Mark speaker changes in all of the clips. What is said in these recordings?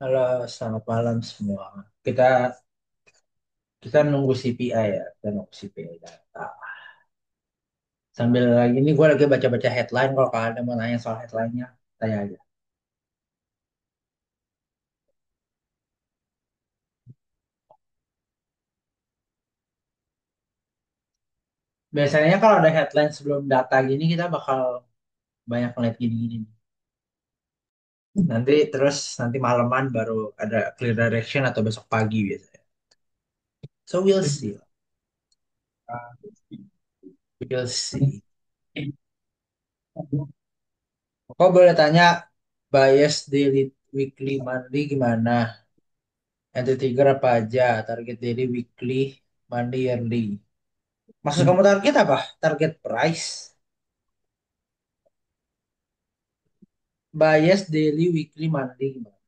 Speaker 1: Halo, selamat malam semua. Kita kita nunggu CPI ya, kita nunggu CPI data. Sambil lagi ini gue lagi baca-baca headline. Kalau kalian ada mau nanya soal headline-nya, tanya aja. Biasanya kalau ada headline sebelum data gini, kita bakal banyak ngeliat gini-gini nih. Nanti malaman baru ada clear direction atau besok pagi biasanya. So we'll see. We'll see. Kok boleh tanya bias daily, weekly, monthly gimana? Entity trigger apa aja? Target daily, weekly, monthly, yearly. Maksud kamu target apa? Target price, bias daily, weekly, monthly gimana?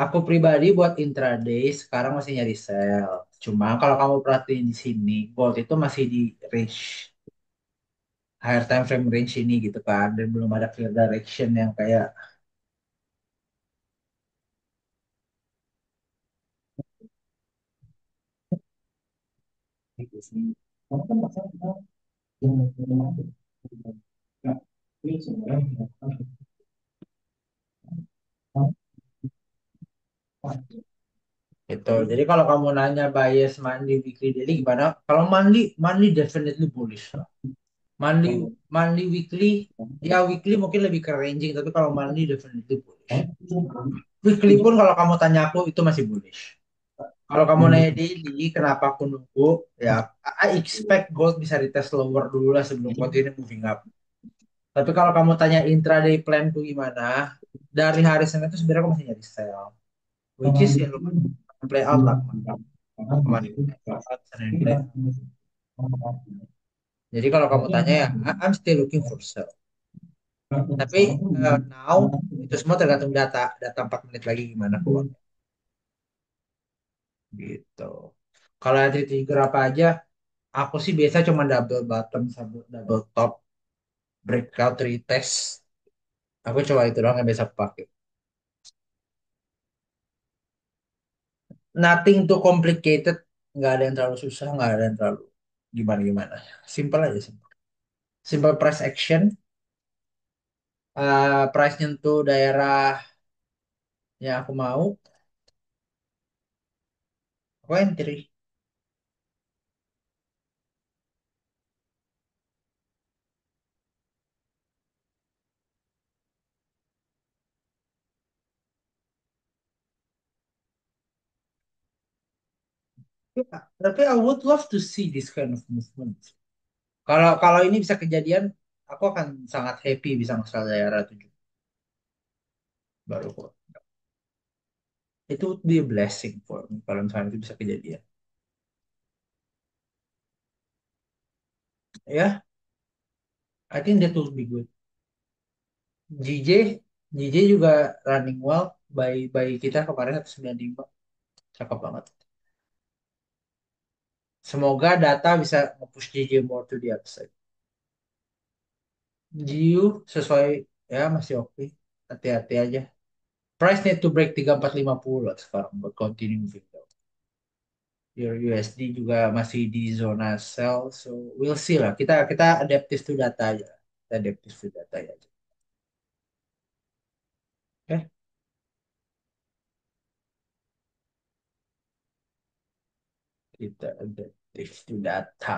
Speaker 1: Aku pribadi buat intraday sekarang masih nyari sell. Cuma kalau kamu perhatiin di sini, gold itu masih di range higher time frame range ini gitu kan, dan belum ada clear direction yang kayak gitu sih. Gitu. Jadi kalau kamu nanya bias monthly, weekly, daily gimana? Kalau monthly, monthly definitely bullish lah. Monthly, monthly, weekly, ya weekly mungkin lebih ke ranging, tapi kalau monthly definitely bullish. Weekly pun kalau kamu tanya aku itu masih bullish. Kalau kamu nanya daily, kenapa aku nunggu? Ya, I expect gold bisa retest lower dulu lah sebelum continue moving up. Tapi kalau kamu tanya intraday plan tuh gimana? Dari hari Senin itu sebenarnya aku masih nyari sell. Which is ya lumayan play out lah kemarin. Senin play out. Jadi kalau kamu tanya ya, I'm still looking for sell. Tapi now itu semua tergantung data. Data 4 menit lagi gimana keluar. Gitu. Kalau ada trigger apa aja, aku sih biasa cuma double bottom sama double top breakout retest. Aku coba itu doang yang biasa aku pakai. Nothing too complicated, nggak ada yang terlalu susah, nggak ada yang terlalu gimana gimana. Simple aja simple. Simple price action, price nyentuh daerah yang aku mau, aku entry. Tapi I would love to see this kind of movement. Kalau kalau ini bisa kejadian, aku akan sangat happy bisa ngasal daerah 7 baru kok. Itu would be a blessing for me kalau misalnya itu bisa kejadian. Ya, I think that will be good. JJ, JJ juga running well by kita kemarin 195. Cakep banget. Semoga data bisa nge-push JJ more to the upside. GU sesuai ya masih oke. Hati-hati aja. Price need to break 3450 lah sekarang buat continue moving down. Your USD juga masih di zona sell, so we'll see lah. Kita kita adaptive to data aja. Kita adaptive to data aja. Oke, kita adaptive to data.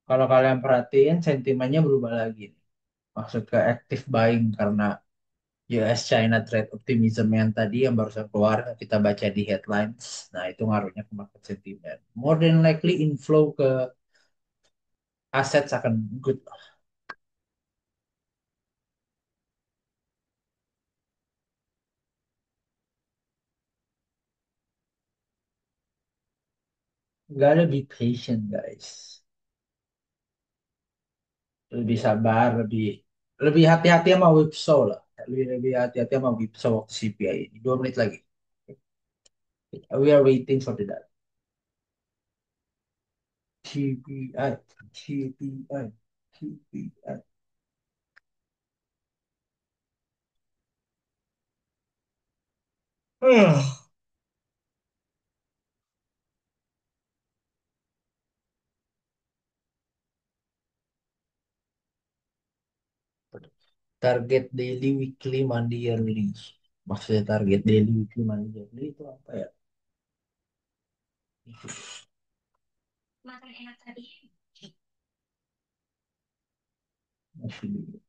Speaker 1: Kalau kalian perhatiin sentimennya berubah lagi nih. Maksud ke active buying karena US China trade optimism yang tadi yang barusan keluar kita baca di headlines. Nah, itu ngaruhnya ke market sentiment. More than likely inflow ke aset akan good. Gotta be patient, guys. Lebih sabar, lebih lebih hati-hati sama whipsaw lah. Lebih lebih hati-hati sama whipsaw waktu CPI ini. 2 menit lagi. We are waiting for the data. CPI, CPI. CPI. Target daily, weekly, monthly, yearly. Maksudnya target daily, weekly, monthly, yearly itu apa ya? Masih di-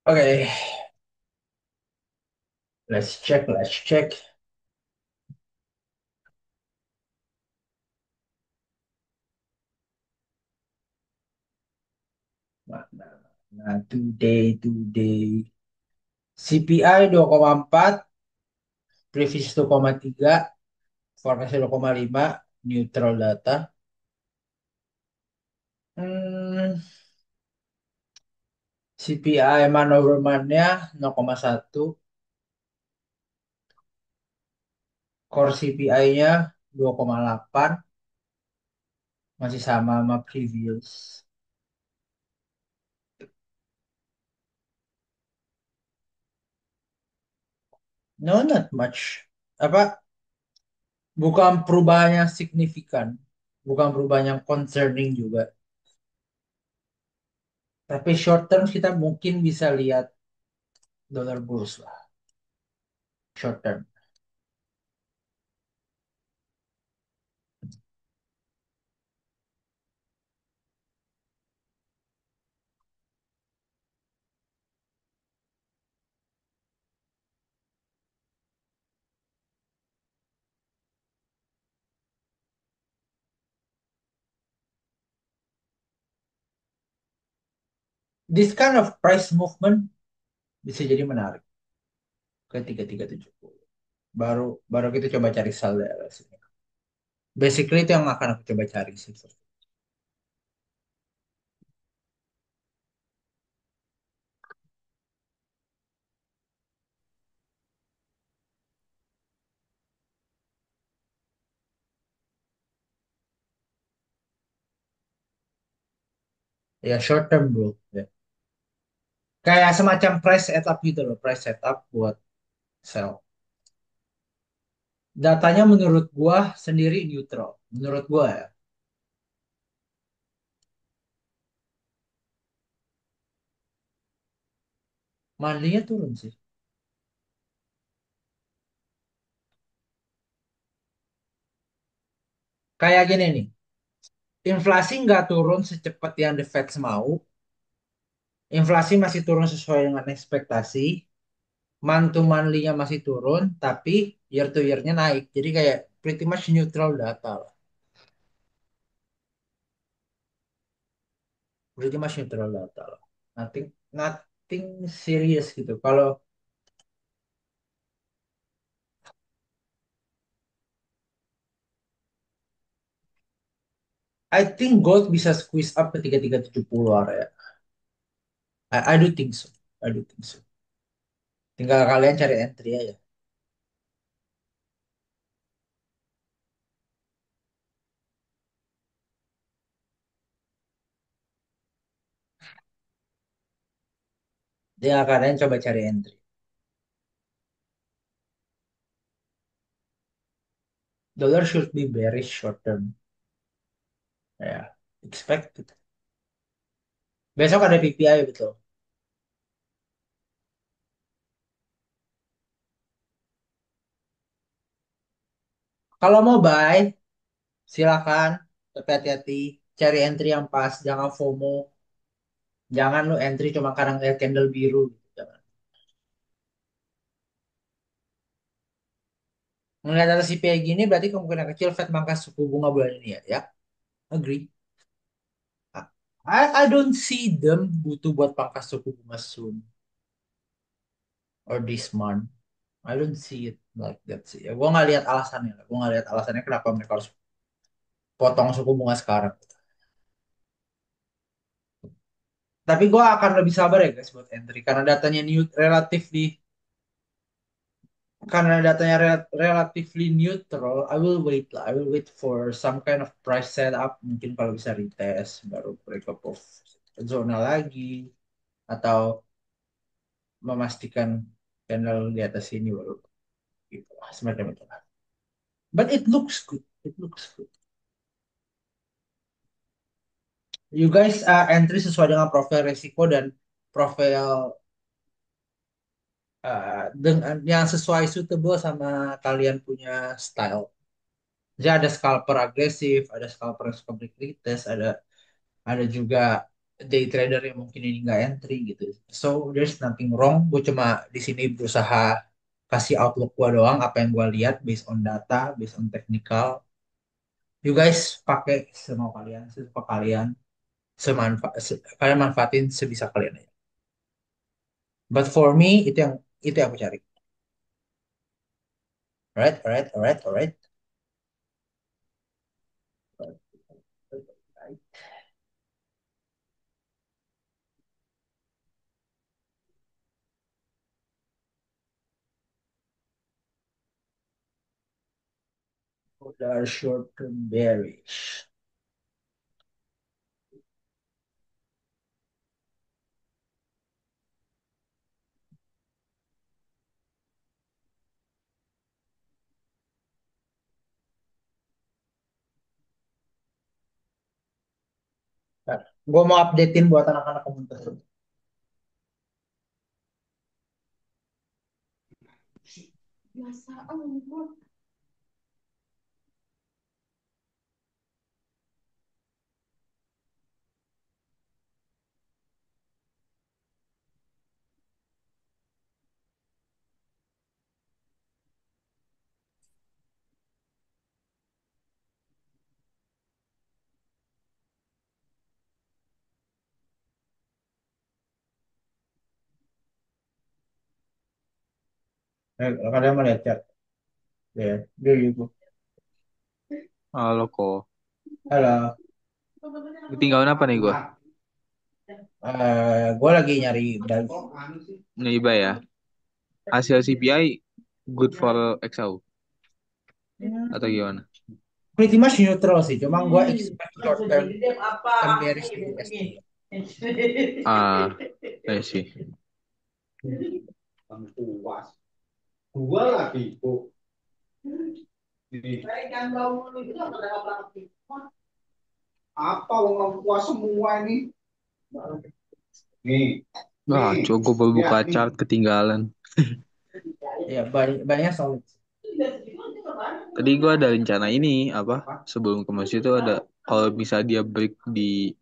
Speaker 1: Oke, let's check, let's check. Mana? Nah, today. CPI 2,4, previous 2,3, forecast 2,5, neutral data. Hmm, CPI Manoverman-nya 0,1, core CPI-nya 2,8, masih sama previous. No, not much. Apa? Bukan perubahan yang signifikan, bukan perubahan yang concerning juga. Tapi short term kita mungkin bisa lihat dollar bulls lah, short term. This kind of price movement bisa jadi menarik ke 3370. Baru baru kita coba cari sell daerah sini. Basically itu yang akan aku coba cari sih. Ya short term bro. Ya. Kayak semacam price setup gitu loh, price setup buat sell. Datanya menurut gua sendiri neutral. Menurut gua ya. Monthly-nya turun sih. Kayak gini nih. Inflasi nggak turun secepat yang the Fed mau. Inflasi masih turun sesuai dengan ekspektasi. Month to monthly-nya masih turun, tapi year to year-nya naik. Jadi kayak pretty much neutral data lah. Pretty much neutral data lah. Nothing, nothing serious gitu. Kalau I think gold bisa squeeze up ke 3370 area. I do think so. I do think so. Tinggal kalian cari entry aja. Tinggal kalian coba cari entry. Dollar should be bearish short term. Ya, expected. Besok ada PPI betul. Kalau mau buy, silakan. Tapi hati-hati, cari entry yang pas, jangan FOMO. Jangan lu entry cuma karena ngeliat candle biru gitu. Jangan. Ngeliat ada CPI gini berarti kemungkinan kecil Fed mangkas suku bunga bulan ini ya. Ya, agree. I don't see them butuh buat pangkas suku bunga soon or this month. I don't see it like that sih. Ya, gue nggak lihat alasannya. Gue nggak lihat alasannya kenapa mereka harus potong suku bunga sekarang. Tapi gue akan lebih sabar ya guys buat entry karena datanya new relatif di karena datanya relatively neutral. I will wait lah. I will wait for some kind of price setup. Mungkin kalau bisa retest baru break up of zona lagi atau memastikan channel di atas ini baru gitu lah, semacam itu lah. But it looks good. It looks good. You guys entry sesuai dengan profil resiko dan profil dengan yang sesuai suitable sama kalian punya style. Jadi ada scalper agresif, ada scalper yang suka break retest, ada juga day trader yang mungkin ini nggak entry gitu. So there's nothing wrong. Gue cuma di sini berusaha kasih outlook gue doang, apa yang gue lihat based on data, based on technical. You guys pakai semua kalian, sesuka kalian, kalian manfaatin sebisa kalian aja. But for me itu yang aku cari. Alright, alright, alright, alright. Udah short term bearish. Nah, gue mau updatein buat anak-anak komunitas. Biasa, kalian mau lihat chat. Ya, there you go.
Speaker 2: Halo kok.
Speaker 1: Halo,
Speaker 2: Ketinggalan apa nih gua?
Speaker 1: gue lagi nyari medali.
Speaker 2: Niba ya. Hasil CPI good for XAU atau gimana?
Speaker 1: Pretty much neutral sih, cuma gue expect short term some bearish di USD.
Speaker 2: Ah, I see.
Speaker 1: Dua lagi, Bu. Apa orang tua semua ini? Nih.
Speaker 2: Wah, coba baru buka chart ketinggalan.
Speaker 1: Ya, banyak solid.
Speaker 2: Tadi gua ada rencana ini apa? Sebelum ke masjid itu ada kalau bisa dia break di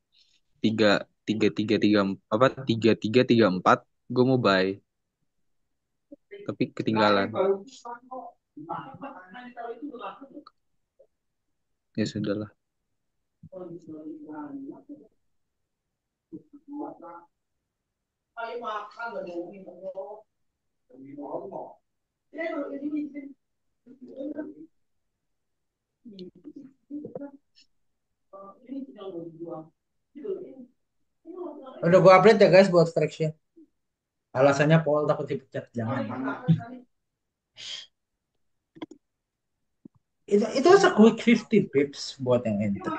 Speaker 2: tiga tiga tiga tiga apa tiga tiga tiga empat, gue mau buy. Tapi ketinggalan. Ya sudahlah.
Speaker 1: Udah gue update ya guys buat traction. Alasannya Paul takut dipecat, jangan. Itu a quick 50 pips buat yang entry.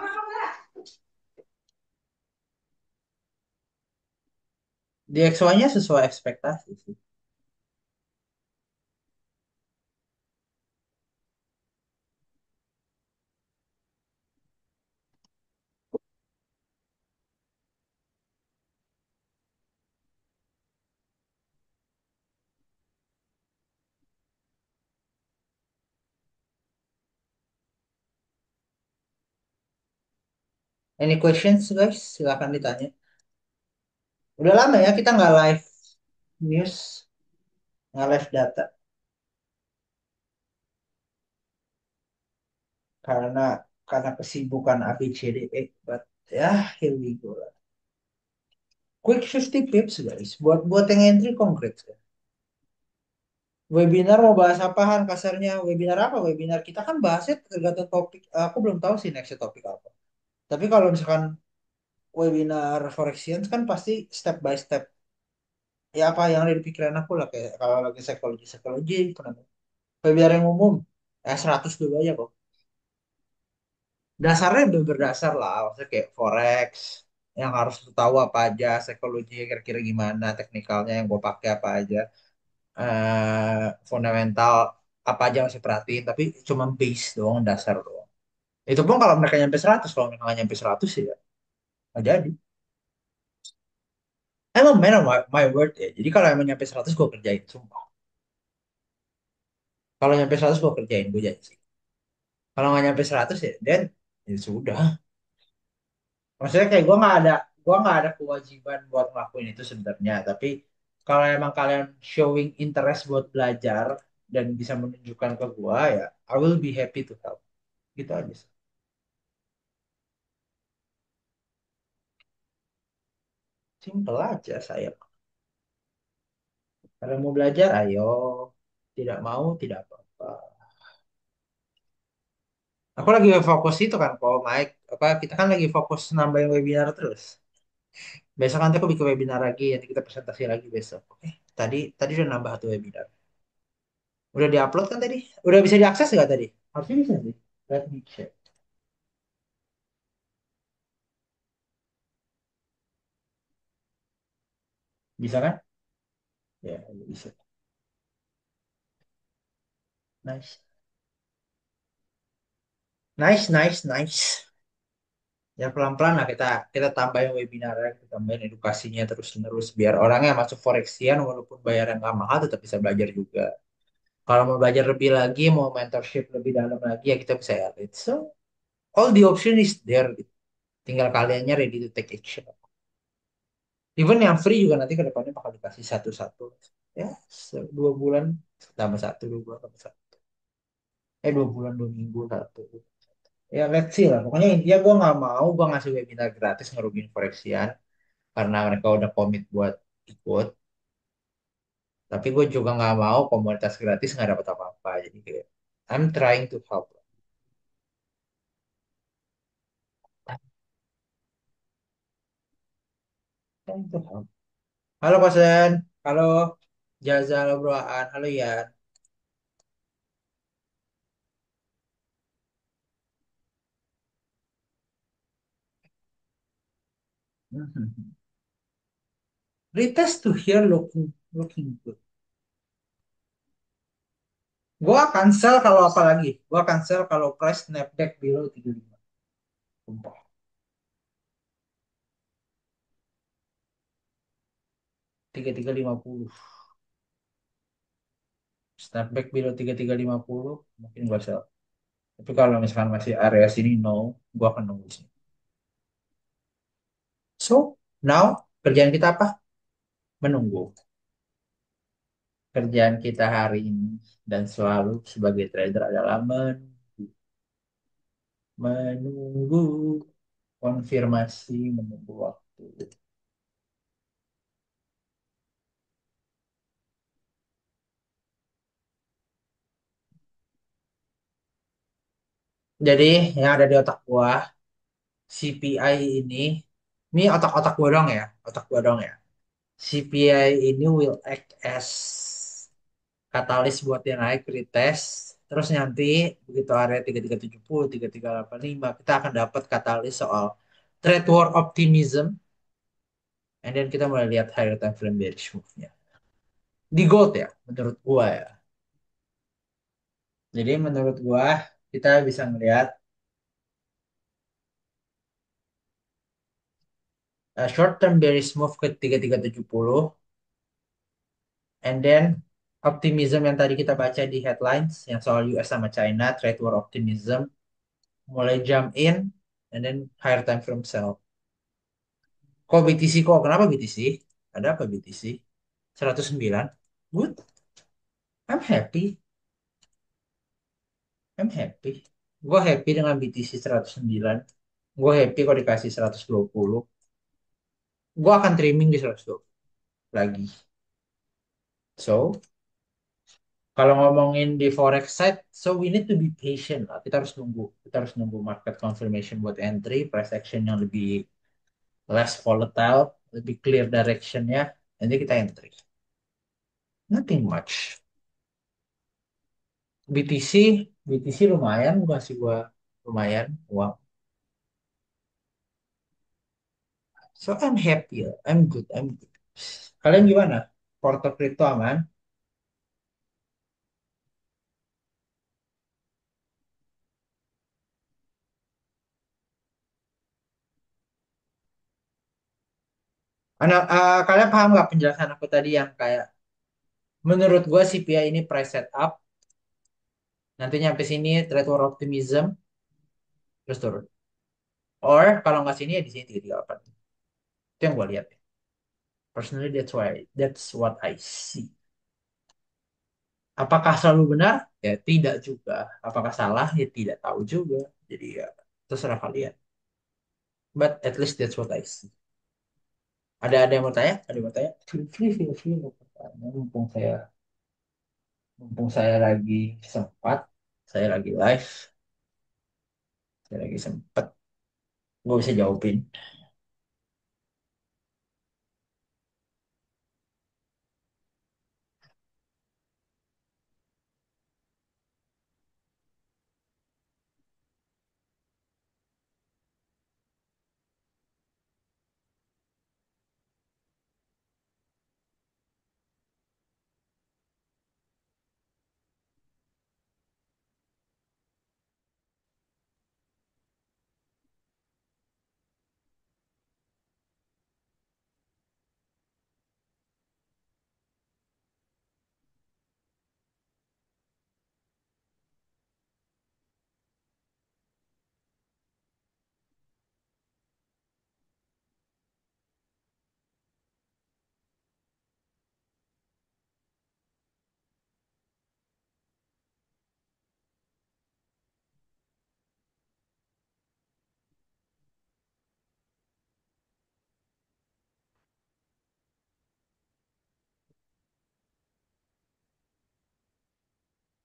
Speaker 1: Di XY-nya sesuai ekspektasi sih. Any questions guys? Silakan ditanya. Udah lama ya kita nggak live news, nggak live data karena kesibukan ABCDE. But ya, here we go lah. Quick 50 tips guys, buat buat yang entry konkret. Webinar mau bahas apaan kasarnya? Webinar apa? Webinar kita kan bahasnya tergantung topik. Aku belum tahu sih next topik apa. Tapi kalau misalkan webinar Forexians kan pasti step by step. Ya apa yang ada di pikiran aku lah kayak kalau lagi psikologi kenapa? Webinar yang umum. 100 dulu aja kok. Dasarnya udah berdasar lah. Maksudnya kayak Forex. Yang harus lu tahu apa aja. Psikologi kira-kira gimana. Teknikalnya yang gue pakai apa aja. Fundamental apa aja masih perhatiin. Tapi cuma base doang dasar doang. Itu pun kalau mereka nyampe 100, kalau mereka nggak nyampe 100 ya nggak jadi. Emang man of my word ya. Jadi kalau emang nyampe 100 gue kerjain, sumpah. Kalau nyampe 100 gue kerjain, gue janji. Kalau nggak nyampe 100 ya, dan ya sudah. Maksudnya kayak gue nggak ada kewajiban buat ngelakuin itu sebenarnya. Tapi kalau emang kalian showing interest buat belajar dan bisa menunjukkan ke gue ya, I will be happy to help. Gitu aja sih. Simple aja saya. Kalau mau belajar, ayo. Tidak mau, tidak apa-apa. Aku lagi fokus itu kan, kalau Mike, apa kita kan lagi fokus nambahin webinar terus. Besok nanti aku bikin webinar lagi, nanti kita presentasi lagi besok. Oke, tadi tadi udah nambah satu webinar. Udah diupload kan tadi? Udah bisa diakses nggak tadi? Harusnya bisa sih. Let me check. Bisa kan? Ya, bisa. Nice. Nice, nice, nice. Ya pelan-pelan lah kita tambahin webinarnya, kita tambahin edukasinya terus-menerus biar orangnya masuk Forexian walaupun bayarnya nggak mahal tetap bisa belajar juga. Kalau mau belajar lebih lagi, mau mentorship lebih dalam lagi ya kita bisa elite. So, all the option is there. Gitu. Tinggal kaliannya ready to take action. Even yang free juga nanti ke depannya bakal dikasih satu-satu. Ya, 2 bulan tambah satu, 2 bulan tambah satu. 2 bulan, 2 minggu satu. Ya, let's see lah. Pokoknya intinya gue nggak mau gue ngasih webinar gratis ngerugiin Forexian karena mereka udah komit buat ikut. Tapi gue juga nggak mau komunitas gratis nggak dapat apa-apa. Jadi kayak I'm trying to help. Trying to help. Halo Kosen. Halo Jaza, halo Broaan. Halo Yan. Mhm. Retest to here looking good. Gua cancel kalau apa lagi? Gua cancel kalau price snapback below 35. Sumpah. 3350. Snapback below 3350 mungkin gua sell. Tapi kalau misalkan masih area sini no, gua akan nunggu sini. So, now kerjaan kita apa? Menunggu. Kerjaan kita hari ini dan selalu sebagai trader adalah menunggu, menunggu konfirmasi, menunggu waktu. Jadi yang ada di otak gua CPI ini otak-otak gua dong ya, otak gua dong ya. CPI ini will act as katalis buat dia naik retest. Terus nanti begitu area 3370, 3385 kita akan dapat katalis soal trade war optimism. And then kita mulai lihat higher time frame bearish move-nya. Di gold ya, menurut gua ya. Jadi menurut gua kita bisa melihat short term bearish move ke 3370. And then optimism yang tadi kita baca di headlines yang soal US sama China trade war optimism mulai jump in and then higher time frame sell. Kok BTC kok? Kenapa BTC? Ada apa BTC? 109. Good. I'm happy. I'm happy. Gue happy dengan BTC 109. Gue happy kalau dikasih 120. Gue akan trimming di 120 lagi. So, kalau ngomongin di forex side, so we need to be patient lah. Kita harus nunggu. Kita harus nunggu market confirmation buat entry, price action yang lebih less volatile, lebih clear directionnya. Nanti kita entry. Nothing much. BTC, BTC lumayan, gua kasih gua lumayan uang. So I'm happy. I'm good. I'm good. Kalian gimana? Porto crypto aman? Kalian paham nggak penjelasan aku tadi yang kayak menurut gua CPI ini price setup, nanti nyampe sini trade war optimism, terus turun. Or kalau nggak sini ya di sini 338. Itu yang gua lihat. Personally that's what I see. Apakah selalu benar? Ya tidak juga. Apakah salah? Ya tidak tahu juga. Jadi ya terserah kalian. But at least that's what I see. Ada yang mau tanya? Ada yang mau tanya? Feel free mau bertanya. Mumpung saya lagi sempat, saya lagi live, saya lagi sempat, gue bisa jawabin.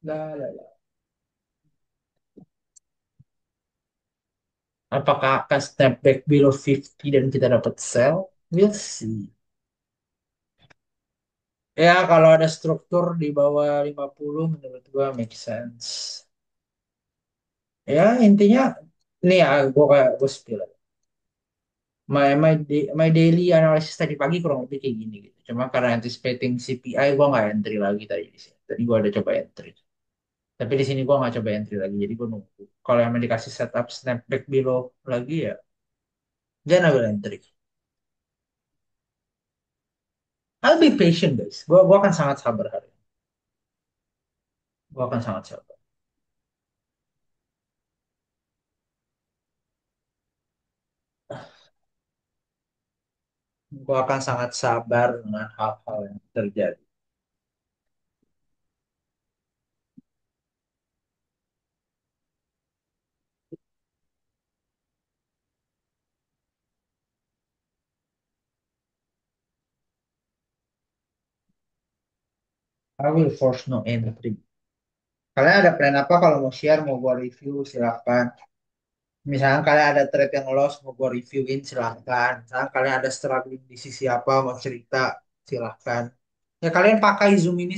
Speaker 1: Lah, lah, lah. Apakah akan step back below 50 dan kita dapat sell? We'll see. Ya, kalau ada struktur di bawah 50 menurut gua make sense. Ya, intinya nih ya, gue spill. My daily analysis tadi pagi kurang lebih kayak gini gitu. Cuma karena anticipating CPI, gue nggak entry lagi tadi di sini. Tadi gue ada coba entry. Tapi di sini gue nggak coba entry lagi. Jadi gue nunggu. Kalau yang dikasih setup snapback below lagi ya, jangan ambil entry. I'll be patient guys. Gue akan sangat sabar hari ini. Gue akan sangat sabar. Gue akan sangat sabar dengan hal-hal yang terjadi. I will force no entry. Kalian ada plan apa kalau mau share, mau gue review, silahkan. Misalnya kalian ada trade yang loss, mau gue reviewin, silahkan. Misalnya kalian ada struggling di sisi apa, mau cerita, silahkan. Ya kalian pakai Zoom ini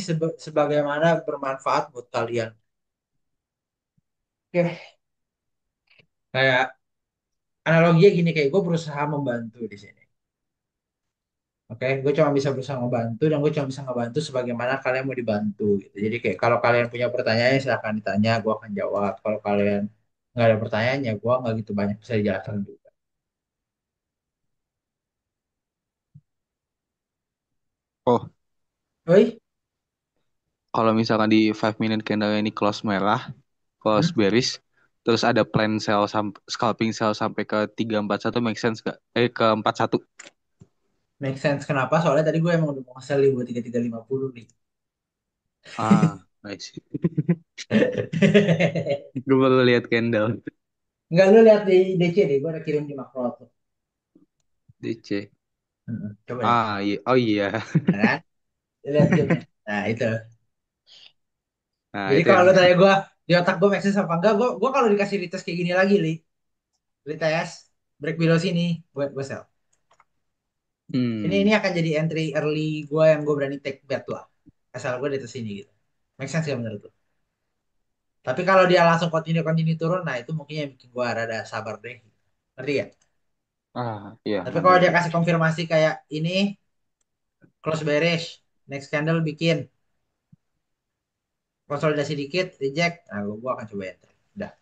Speaker 1: sebagaimana bermanfaat buat kalian. Oke, kayak analoginya gini, kayak gue berusaha membantu di sini. Oke, gue cuma bisa berusaha ngebantu dan gue cuma bisa ngebantu sebagaimana kalian mau dibantu gitu. Jadi kayak kalau kalian punya pertanyaan silahkan ditanya, gue akan jawab. Kalau kalian nggak ada pertanyaan ya gue nggak gitu banyak bisa dijelaskan juga.
Speaker 2: Oh,
Speaker 1: Oi,
Speaker 2: kalau misalkan di 5 minute candle ini close merah, close
Speaker 1: hmm?
Speaker 2: bearish, Terus ada plan sell scalping sell sampai ke 341 make sense gak? Ke 41.
Speaker 1: Make sense. Kenapa? Soalnya tadi gue emang udah mau nge-sell di buat 3350 nih.
Speaker 2: Ah, nice. Gue baru lihat candle
Speaker 1: Enggak, lu lihat di DC deh. Gue udah kirim di makro tuh.
Speaker 2: DC.
Speaker 1: Coba deh.
Speaker 2: Ah, iya. Oh iya.
Speaker 1: Nah, kan? Lihat zoomnya. Nah, itu.
Speaker 2: Nah,
Speaker 1: Jadi
Speaker 2: itu
Speaker 1: kalau
Speaker 2: yang
Speaker 1: lu tanya gue, di otak gue make sense apa enggak, gue kalau dikasih retest kayak gini lagi, retest, break below sini, gue sell. Ini
Speaker 2: hmm.
Speaker 1: akan jadi entry early gue yang gue berani take bet lah. Asal gue di atas sini gitu. Make sense gak menurut lu? Tapi kalau dia langsung continue turun, nah itu mungkin yang bikin gue rada sabar deh. Ngerti ya?
Speaker 2: Ah, iya,
Speaker 1: Tapi
Speaker 2: ngerti
Speaker 1: kalau dia
Speaker 2: ngerti.
Speaker 1: kasih konfirmasi kayak ini, close bearish, next candle bikin, konsolidasi dikit, reject, nah gue akan coba entry. Udah.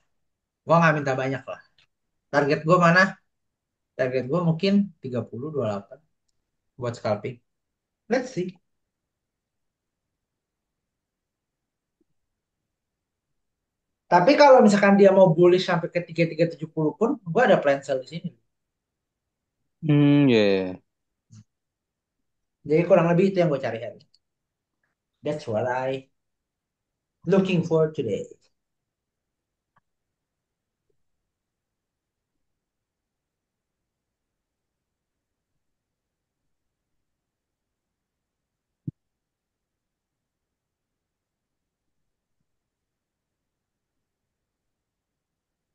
Speaker 1: Gue nggak minta banyak lah. Target gue mana? Target gue mungkin 30, 28 buat scalping. Let's see. Tapi kalau misalkan dia mau bullish sampai ke 3370 pun, gue ada plan sell di sini.
Speaker 2: Hmm, ya. Yeah.
Speaker 1: Jadi kurang lebih itu yang gue cari hari. That's what I looking for today.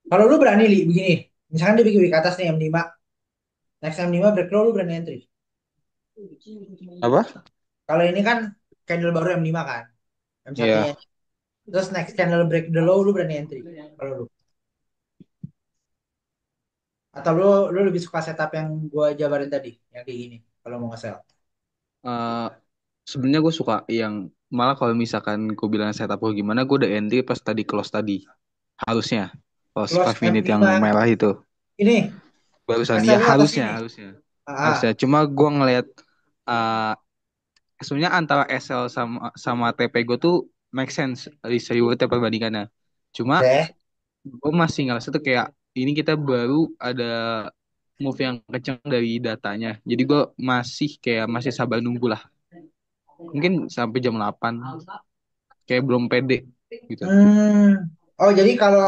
Speaker 1: Kalau lu berani li begini, misalkan dia bikin ke atas nih M5, next M5 break low lu berani entry.
Speaker 2: Apa?
Speaker 1: Kalau ini kan candle baru M5 kan, M1-nya.
Speaker 2: Iya.
Speaker 1: Terus next candle break the low lu berani entry. Kalau lu. Atau lu lebih suka setup yang gua jabarin tadi, yang kayak gini, kalau mau nge-sell.
Speaker 2: Eh, Sebenarnya gue suka yang malah kalau misalkan gue bilang setup gue gimana, gue udah entry pas tadi close tadi. Harusnya. Close
Speaker 1: Close
Speaker 2: 5 minute yang
Speaker 1: M5.
Speaker 2: merah itu.
Speaker 1: Ini,
Speaker 2: Barusan ya
Speaker 1: SL lu atas
Speaker 2: harusnya
Speaker 1: sini.
Speaker 2: harusnya.
Speaker 1: Ah,
Speaker 2: Harusnya. Cuma gue ngelihat eh sebenarnya antara SL sama TP gue tuh make sense risk rewardnya perbandingannya. Cuma
Speaker 1: oke.
Speaker 2: gue masih ngerasa tuh kayak ini kita baru ada move yang kenceng dari datanya. Jadi gue masih sabar nunggu lah. Mungkin sampai jam 8 kayak belum pede gitu.
Speaker 1: Hmm. Oh, jadi kalau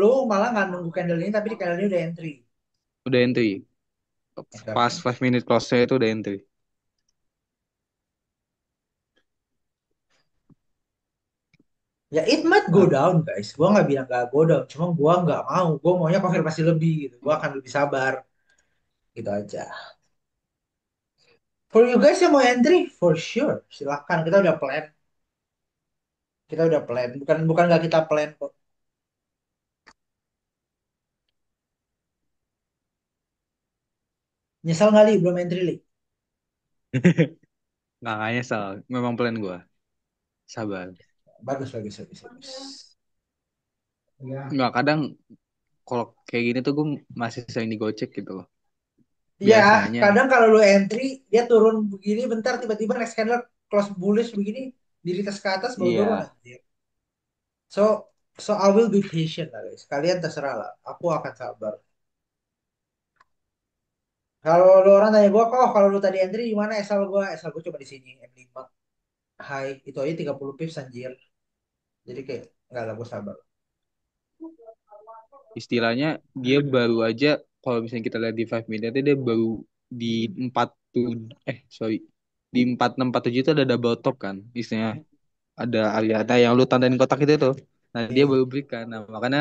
Speaker 1: lu malah nggak nunggu candle ini, tapi di candle ini udah entry.
Speaker 2: Udah entry.
Speaker 1: Oke,
Speaker 2: Pas
Speaker 1: oke.
Speaker 2: 5 minute close-nya itu udah entry.
Speaker 1: Ya, it might go
Speaker 2: Ah,
Speaker 1: down, guys. Gua nggak bilang nggak go down, cuma gua nggak mau. Gua maunya konfirmasi lebih gitu. Gua akan lebih sabar, gitu aja. For you guys yang mau entry, for sure, silahkan. Kita udah plan. Kita udah plan. Bukan bukan nggak kita plan kok. Nyesal nggak li belum entry li?
Speaker 2: nggak nyesel. Memang plan gue. Sabar.
Speaker 1: Bagus, bagus, bagus, bagus.
Speaker 2: Nggak, kadang kalau kayak gini tuh gue masih sering digocek gitu loh.
Speaker 1: Ya,
Speaker 2: Biasanya.
Speaker 1: kadang kalau lu entry, dia turun begini, bentar tiba-tiba next candle close bullish begini, diri tas ke atas baru turun
Speaker 2: Iya.
Speaker 1: aja. So, so I will be patient lah guys. Kalian terserah lah. Aku akan sabar. Kalau lu orang tanya gue, kok kalau lu tadi entry di mana SL gue? SL gue coba di sini M5. Hai, itu aja 30 pips anjir. Jadi kayak nggak lah gue sabar.
Speaker 2: Istilahnya dia baru aja kalau misalnya kita lihat di 5 minute dia baru di 4 tuh sorry di 4 6 4 7 itu ada double top kan istilahnya ada area ada yang lu tandain kotak itu tuh. Nah, dia
Speaker 1: Iya.
Speaker 2: baru break kan. Nah, makanya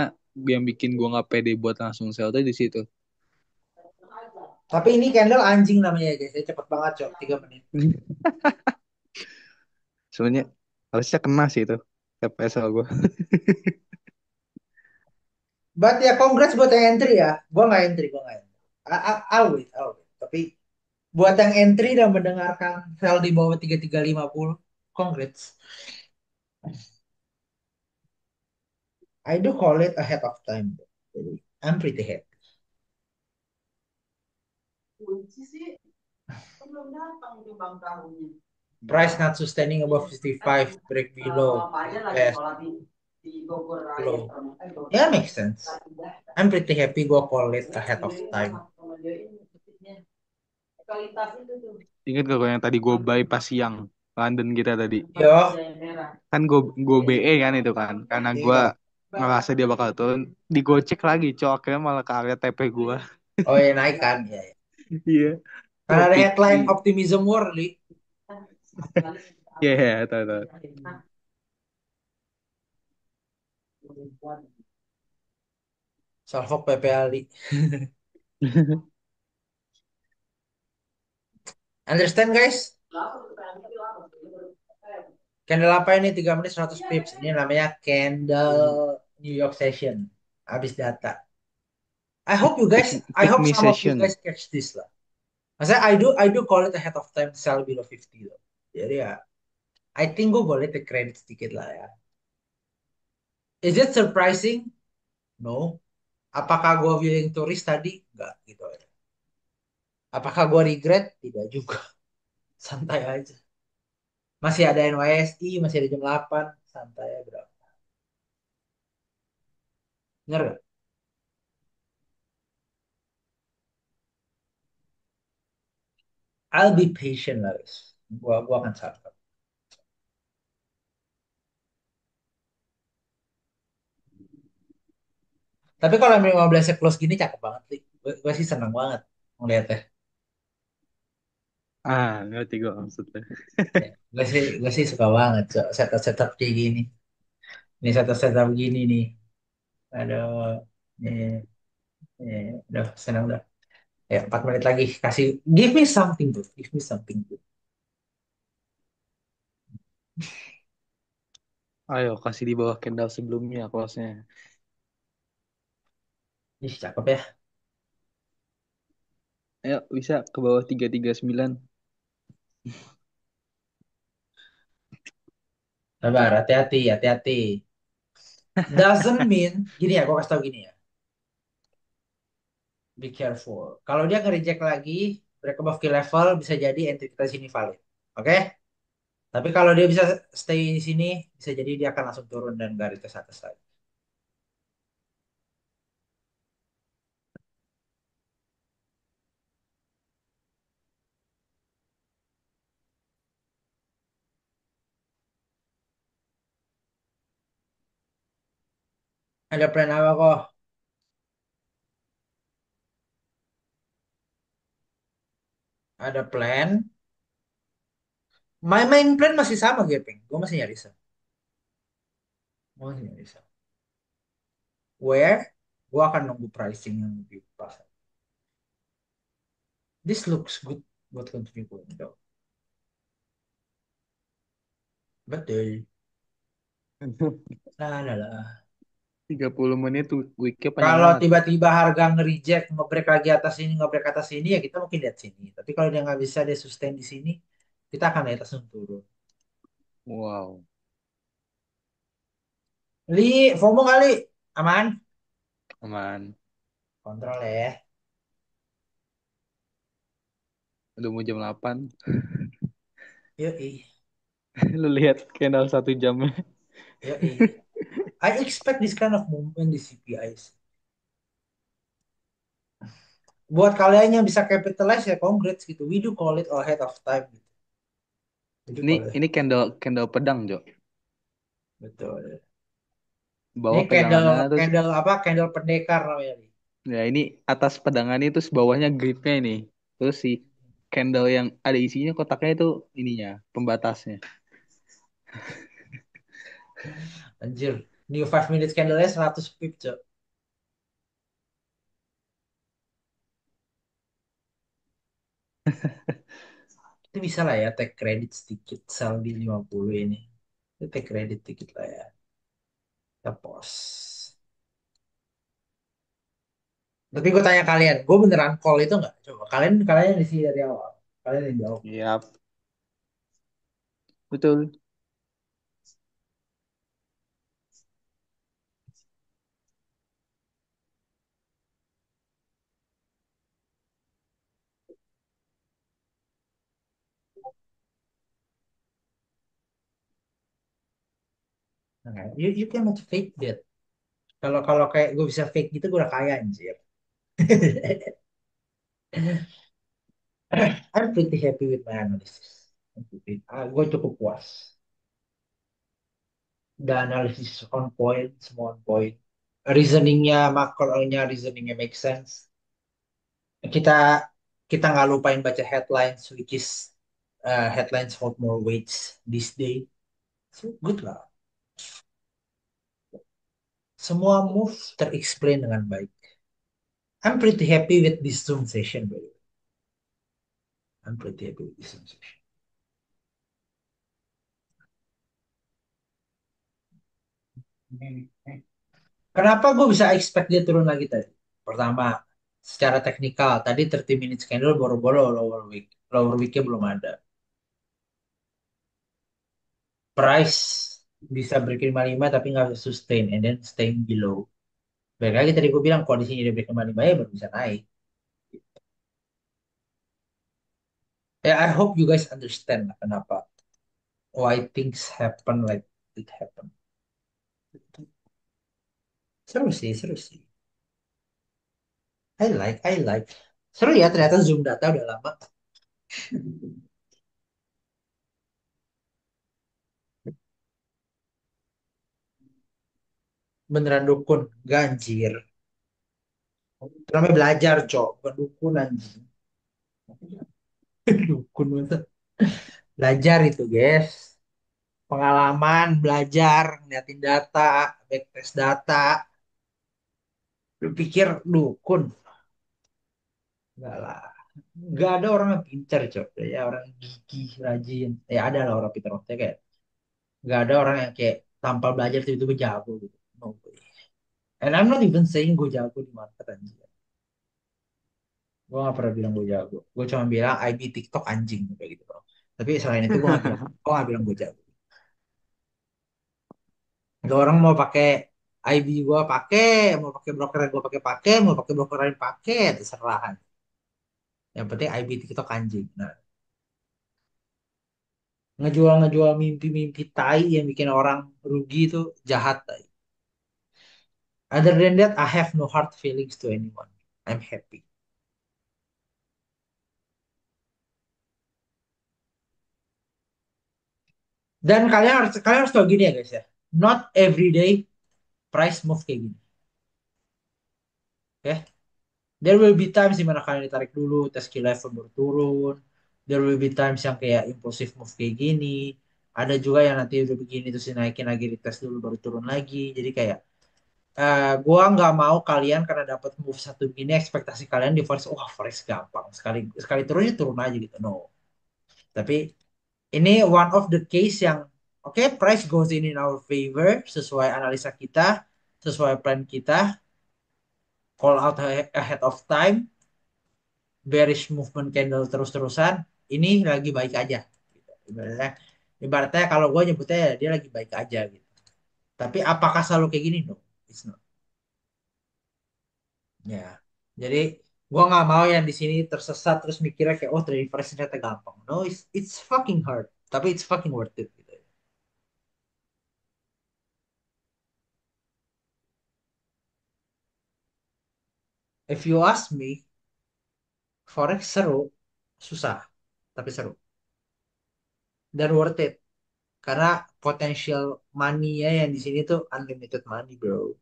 Speaker 2: yang bikin gua nggak pede buat langsung sell tuh di situ.
Speaker 1: Tapi ini candle anjing namanya ya guys. Ya, cepet banget cok, 3 menit.
Speaker 2: Sebenarnya harusnya kena sih itu TPSL gua.
Speaker 1: But ya congrats buat yang entry ya. Gue nggak entry, gue nggak entry. I'll wait, I'll wait. Tapi buat yang entry dan mendengarkan sell di bawah 3350, congrats. I do call it ahead of time. Jadi, I'm pretty happy. Price not sustaining above 55, break below. Yes. Low. Yeah, makes sense. I'm pretty happy gue call it ahead of time.
Speaker 2: Ingat gak yang tadi gue buy pas siang London kita tadi?
Speaker 1: Yo,
Speaker 2: Kan gue BE kan itu kan. Karena gue
Speaker 1: iya.
Speaker 2: ngerasa dia bakal turun. Digocek lagi, cok. Akhirnya malah ke area TP gue.
Speaker 1: Oh ya naik kan, ya, ya.
Speaker 2: Iya.
Speaker 1: Karena
Speaker 2: Wah,
Speaker 1: ada
Speaker 2: pick.
Speaker 1: headline Optimism World,
Speaker 2: Iya, yeah, tahu tahu.
Speaker 1: Salfok PP Ali. Understand guys? Candle apa ini 3 menit 100 pips? Ini namanya candle New York Session. Habis data. I
Speaker 2: Pick
Speaker 1: hope
Speaker 2: me
Speaker 1: some of you
Speaker 2: session.
Speaker 1: guys catch this lah. Maksudnya I do call it ahead of time sell below 50 loh. Jadi ya, I think gue boleh take credit sedikit lah ya. Is it surprising? No. Apakah gue willing to risk tadi? Enggak gitu aja. Apakah gue regret? Tidak juga. Santai aja. Masih ada NYSI, masih ada jam 8. Santai aja bro. Bener gak? I'll be patient lah guys. Gua akan sabar. Tapi kalau M15 close gini cakep banget sih. Gue sih seneng banget ngeliatnya.
Speaker 2: Ah, ngerti gue maksudnya.
Speaker 1: Ya, gue sih suka banget setup kayak gini. Ini setup gini nih. Aduh, nih, nih, udah senang udah. Ya 4 menit lagi kasih. Give me something tuh. Give me something tuh.
Speaker 2: Ayo, kasih di bawah candle sebelumnya close-nya.
Speaker 1: Ih cakep ya.
Speaker 2: Ayo, bisa ke bawah 339.
Speaker 1: Sabar, hati-hati, hati-hati. Doesn't mean gini ya. Gue kasih tau gini ya. Be careful. Kalau dia nge-reject lagi, break above key level bisa jadi entry kita di sini valid. Oke? Tapi kalau dia bisa stay di sini, bisa jadi dia akan langsung turun dan garis ke atas lagi. Ada plan apa kok? Ada plan. My main plan masih sama, Gepeng. Gue masih nyari sell. Gue masih nyari sell. Where? Gue akan nunggu pricing yang lebih pas. This looks good buat continue going down. Betul. Nah, nah, nah.
Speaker 2: 30 menit tuh weeknya panjang
Speaker 1: Kalau
Speaker 2: banget.
Speaker 1: tiba-tiba harga nge-reject, nge-break lagi atas ini, nge-break atas ini, ya kita mungkin lihat sini. Tapi kalau dia nggak bisa, dia sustain di sini, kita akan lihat langsung turun.
Speaker 2: Wow,
Speaker 1: Li, FOMO kali. Aman?
Speaker 2: aman.
Speaker 1: Kontrol ya.
Speaker 2: Udah mau jam 8.
Speaker 1: Yoi,
Speaker 2: Lu lihat candle 1 jamnya.
Speaker 1: yoi. I expect this kind of movement di CPI. Buat kalian yang bisa capitalize ya congrats gitu. We do call it ahead of time gitu. We do
Speaker 2: Ini
Speaker 1: call it.
Speaker 2: ini candle candle pedang, Jo.
Speaker 1: Betul. Ini
Speaker 2: Bawah
Speaker 1: candle
Speaker 2: pegangannya terus
Speaker 1: candle apa? Candle pendekar namanya nih.
Speaker 2: ya ini atas pedangannya terus bawahnya gripnya ini. Terus si candle yang ada isinya kotaknya itu ininya, pembatasnya.
Speaker 1: Anjir. New 5 minutes candle-nya 100 pip, Cok. Itu bisa lah ya take credit sedikit sell di 50 ini. Itu take credit sedikit lah ya. Kita pause. Tapi gue tanya kalian, gue beneran call itu nggak? Coba kalian kalian di sini dari awal. Kalian yang jawab.
Speaker 2: Iya, betul.
Speaker 1: Nah, you cannot fake that. Kalau kalau kayak gue bisa fake gitu, gue udah kaya anjir. I'm pretty happy with my analysis. Gue cukup puas. The analysis on point, semua on point. Reasoningnya, makronya, reasoningnya make sense. Kita kita nggak lupain baca headlines, which is headlines hold more weights this day. So good lah. Semua move terexplain dengan baik. I'm pretty happy with this Zoom session, by the way. I'm pretty happy with this Zoom session. Kenapa gue bisa expect dia turun lagi tadi? Pertama, secara teknikal, tadi 30 minutes candle baru-baru lower week. Lower weeknya belum ada. Price bisa break 55 tapi nggak bisa sustain and then staying below. Baik lagi tadi gue bilang kondisinya dia break 55 ya baru bisa naik. Ya, I hope you guys understand lah kenapa why things happen like it happen. Seru sih, seru sih. I like. Seru ya ternyata Zoom data udah lama. Beneran dukun, ganjir. Itu namanya belajar, cok. Bukan dukun anjing. Dukun itu. Belajar itu, guys. Pengalaman, belajar, ngeliatin data, backtest data. Lu pikir dukun? Enggak lah. Enggak ada orang yang pintar, cok. Ya orang gigih, rajin. Ya ada lah orang pintar. Maksudnya kayak nggak ada orang yang kayak tanpa belajar tiba-tiba jago gitu. No way. And I'm not even saying gue jago di market anjing. Gue gak pernah bilang gue jago. Gue cuma bilang IB TikTok anjing kayak gitu bro. Tapi selain itu gue gak bilang gue jago. Ada orang mau pakai IB gue pakai, mau pakai broker yang gue pakai, mau pakai broker lain pakai, terserah. Yang penting IB TikTok anjing. Nah, ngejual-ngejual mimpi-mimpi tai yang bikin orang rugi itu jahat tai. Other than that, I have no hard feelings to anyone. I'm happy. Dan kalian harus tahu gini ya guys ya. Not every day price move kayak gini. Ya. There will be times di mana kalian ditarik dulu, tes key level baru turun. There will be times yang kayak impulsive move kayak gini. Ada juga yang nanti udah begini terus dinaikin lagi, dites dulu baru turun lagi. Jadi kayak gua nggak mau kalian karena dapat move satu gini ekspektasi kalian di forex, wah forex gampang sekali sekali turunnya turun aja gitu. No. Tapi ini one of the case yang oke, price goes in our favor sesuai analisa kita, sesuai plan kita, call out ahead of time, bearish movement candle terus-terusan, ini lagi baik aja. Gitu. Ibaratnya kalau gue nyebutnya ya, dia lagi baik aja gitu. Tapi apakah selalu kayak gini? No, it's not. Ya, jadi gue nggak mau yang di sini tersesat terus mikirnya kayak oh trading forex ternyata gampang. No, it's fucking hard. Tapi it's fucking worth it gitu. If you ask me, forex seru, susah, tapi seru dan worth it karena potensial money-nya yang di sini tuh unlimited money, bro.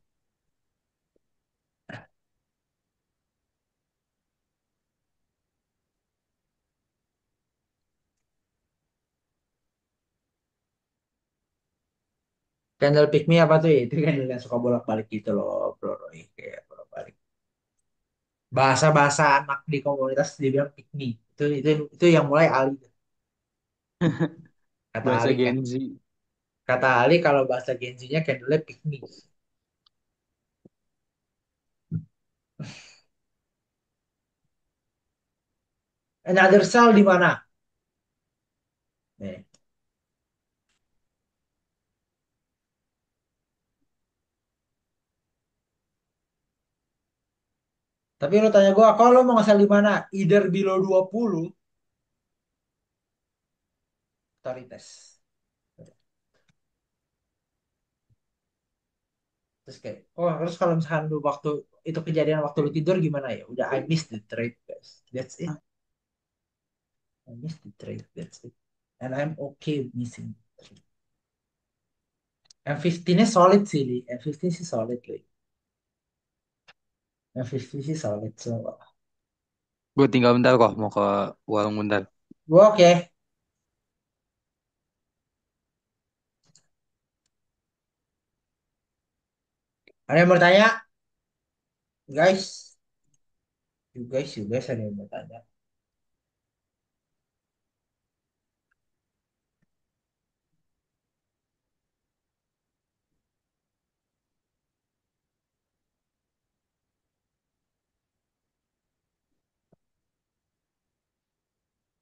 Speaker 1: Candle pick me apa tuh ya? Itu candle yang suka bolak-balik gitu loh, bro. Kayak bolak-balik. Bahasa-bahasa anak di komunitas dia bilang pick me. Itu yang mulai Ali. Kata
Speaker 2: Bahasa
Speaker 1: Ali kan.
Speaker 2: Gen Z.
Speaker 1: Kata Ali kalau bahasa Gen Z-nya candle pick me. Another sell di mana? Nih. Tapi lu tanya gua, kalau lu mau nge-sell di mana? Either below 20, kita retest. Terus kayak, oh terus kalau misalkan lu waktu itu kejadian waktu lu tidur gimana ya? Udah I miss the trade guys. That's it. I miss the trade. That's it. And I'm okay with missing the trade. M15-nya solid sih, Li. M15 sih solid, Li. M15 sih solid. So,
Speaker 2: Gue tinggal bentar kok, mau ke warung bentar.
Speaker 1: gua oke. Ada yang mau tanya? Guys, you guys ada yang mau tanya?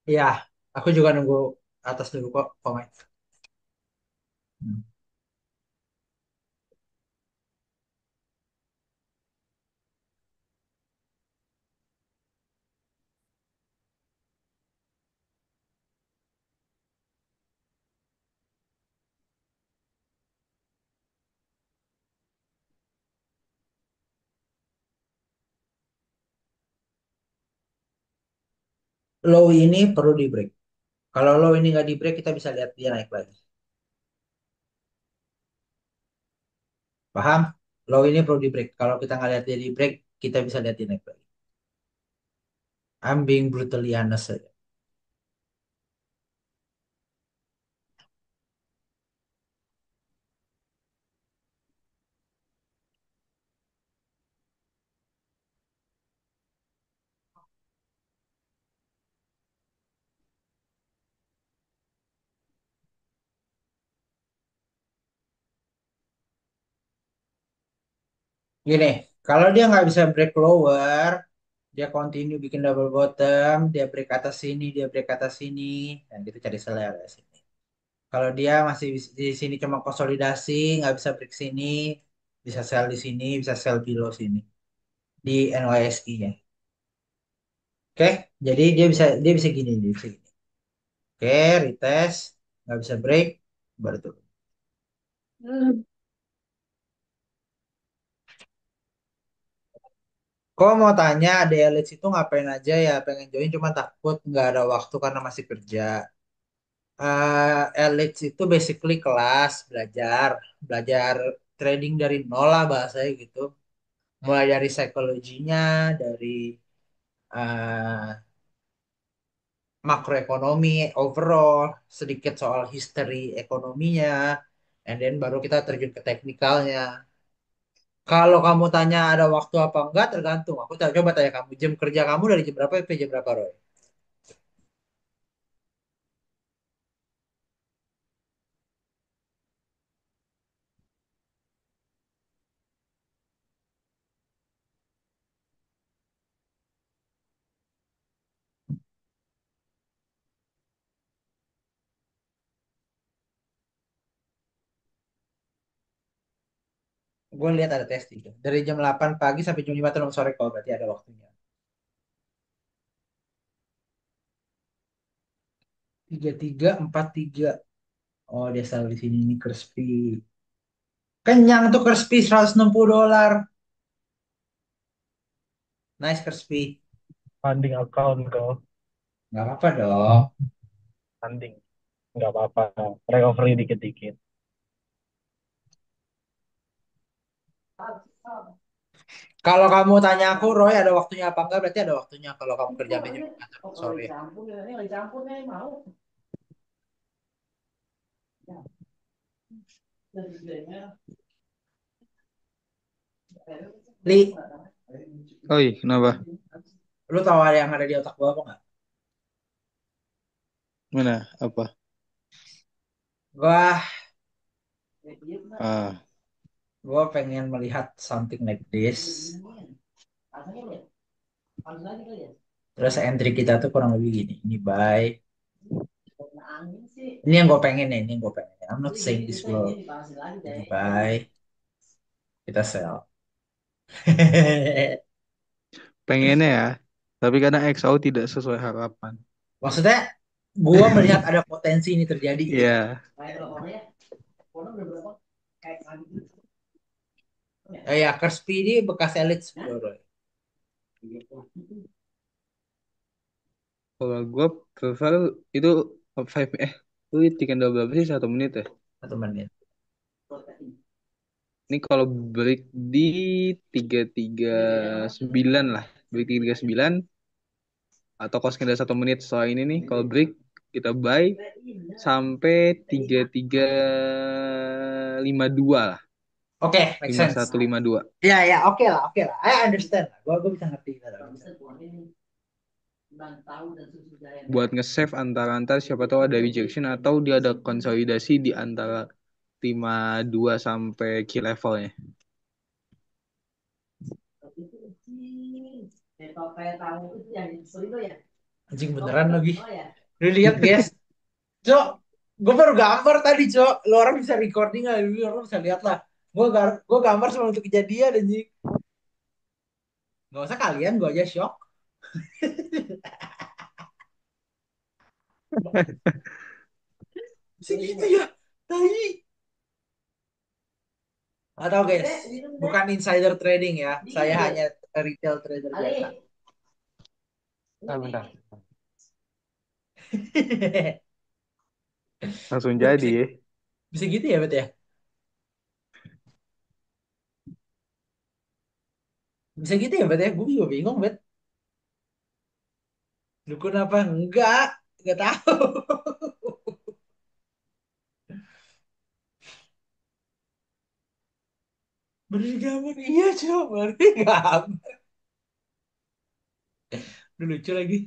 Speaker 1: Iya, aku juga nunggu atas dulu kok komen. Hmm. Low ini perlu di break. Kalau low ini nggak di break, kita bisa lihat dia naik lagi. Paham? Low ini perlu di break. Kalau kita nggak lihat dia di break, kita bisa lihat dia naik lagi. I'm being brutally honest saja. Gini, kalau dia nggak bisa break lower, dia continue bikin double bottom, dia break atas sini, dia break atas sini, dan kita cari selera sini. Kalau dia masih di sini cuma konsolidasi, nggak bisa break sini, bisa sell di sini, bisa sell below sini di NYSE-nya. Oke, jadi dia bisa gini, dia bisa gini. Oke, retest, nggak bisa break, baru turun. Kok mau tanya, DLH itu ngapain aja ya? Pengen join cuma takut nggak ada waktu karena masih kerja. Elite itu basically kelas belajar, belajar trading dari nol lah bahasanya gitu. Mulai dari psikologinya, dari eh, makroekonomi overall, sedikit soal history ekonominya, and then baru kita terjun ke teknikalnya. Kalau kamu tanya ada waktu apa enggak, tergantung. Aku coba tanya kamu, jam kerja kamu dari jam berapa sampai jam berapa, Roy? Gue lihat ada testing tuh. Dari jam 8 pagi sampai jam 5 sore kok berarti ada waktunya. 3343. Oh, dia selalu di sini nih crispy. Kenyang tuh crispy $160. Nice crispy.
Speaker 3: Funding account kau,
Speaker 1: Nggak apa-apa dong.
Speaker 3: funding nggak apa-apa, recovery dikit-dikit.
Speaker 1: Kalau kamu tanya aku, Roy, ada waktunya apa enggak? Berarti ada waktunya kalau kamu kerja sampai jam 5 sore. Li,
Speaker 2: Oi, kenapa?
Speaker 1: lu tahu ada yang ada di otak gua apa nggak?
Speaker 2: Mana? Apa?
Speaker 1: Gua,
Speaker 2: Ah,
Speaker 1: gua pengen melihat something like this. Terus entry kita tuh kurang lebih gini. Ini buy. Ini yang gue pengen nih. Ini yang gue pengen. I'm not saying this will. Ini buy. Kita sell.
Speaker 2: pengennya ya. Tapi kadang XO tidak sesuai harapan.
Speaker 1: Maksudnya, gua melihat ada potensi ini terjadi gitu.
Speaker 2: Iya.
Speaker 1: Ya, Kaspi ini bekas elit sebenarnya.
Speaker 2: Kalau gue prefer itu 5 lu chicken double berapa sih 1 menit ya?
Speaker 1: 1 menit.
Speaker 2: Ini kalau break di 339 lah. Break 339 atau cost kita 1 menit soal ini nih. Kalau break kita buy sampai 3352 lah.
Speaker 1: Oke, make
Speaker 2: lima
Speaker 1: sense.
Speaker 2: satu lima dua.
Speaker 1: Ya, ya, oke lah, oke lah. I understand lah. Gua bisa ngerti gitu.
Speaker 2: Buat nge-save antara-antara siapa tahu ada rejection atau dia ada konsolidasi di antara 52 sampai key levelnya.
Speaker 1: Anjing beneran lagi. Lu lihat, guys. Cok, gue baru gambar tadi, Cok. Lu orang bisa recording lah, lu orang bisa lihat lah. Gue gambar sebelum itu kejadian, anjing. Gak usah kalian, gue aja shock. Segitu ya. Tai. Atau guys, bukan insider trading ya. Saya hanya retail trader biasa.
Speaker 3: Nah, bentar.
Speaker 2: Langsung
Speaker 1: Bet,
Speaker 2: jadi
Speaker 1: bisa,
Speaker 2: ya.
Speaker 1: bisa gitu ya, Bet ya? Bisa gitu ya, Bet ya? Gue juga bingung, Bet. Dukun apa? Enggak. Enggak tahu. Bener gambar. Iya, coba. Bener gambar. Udah lucu lagi.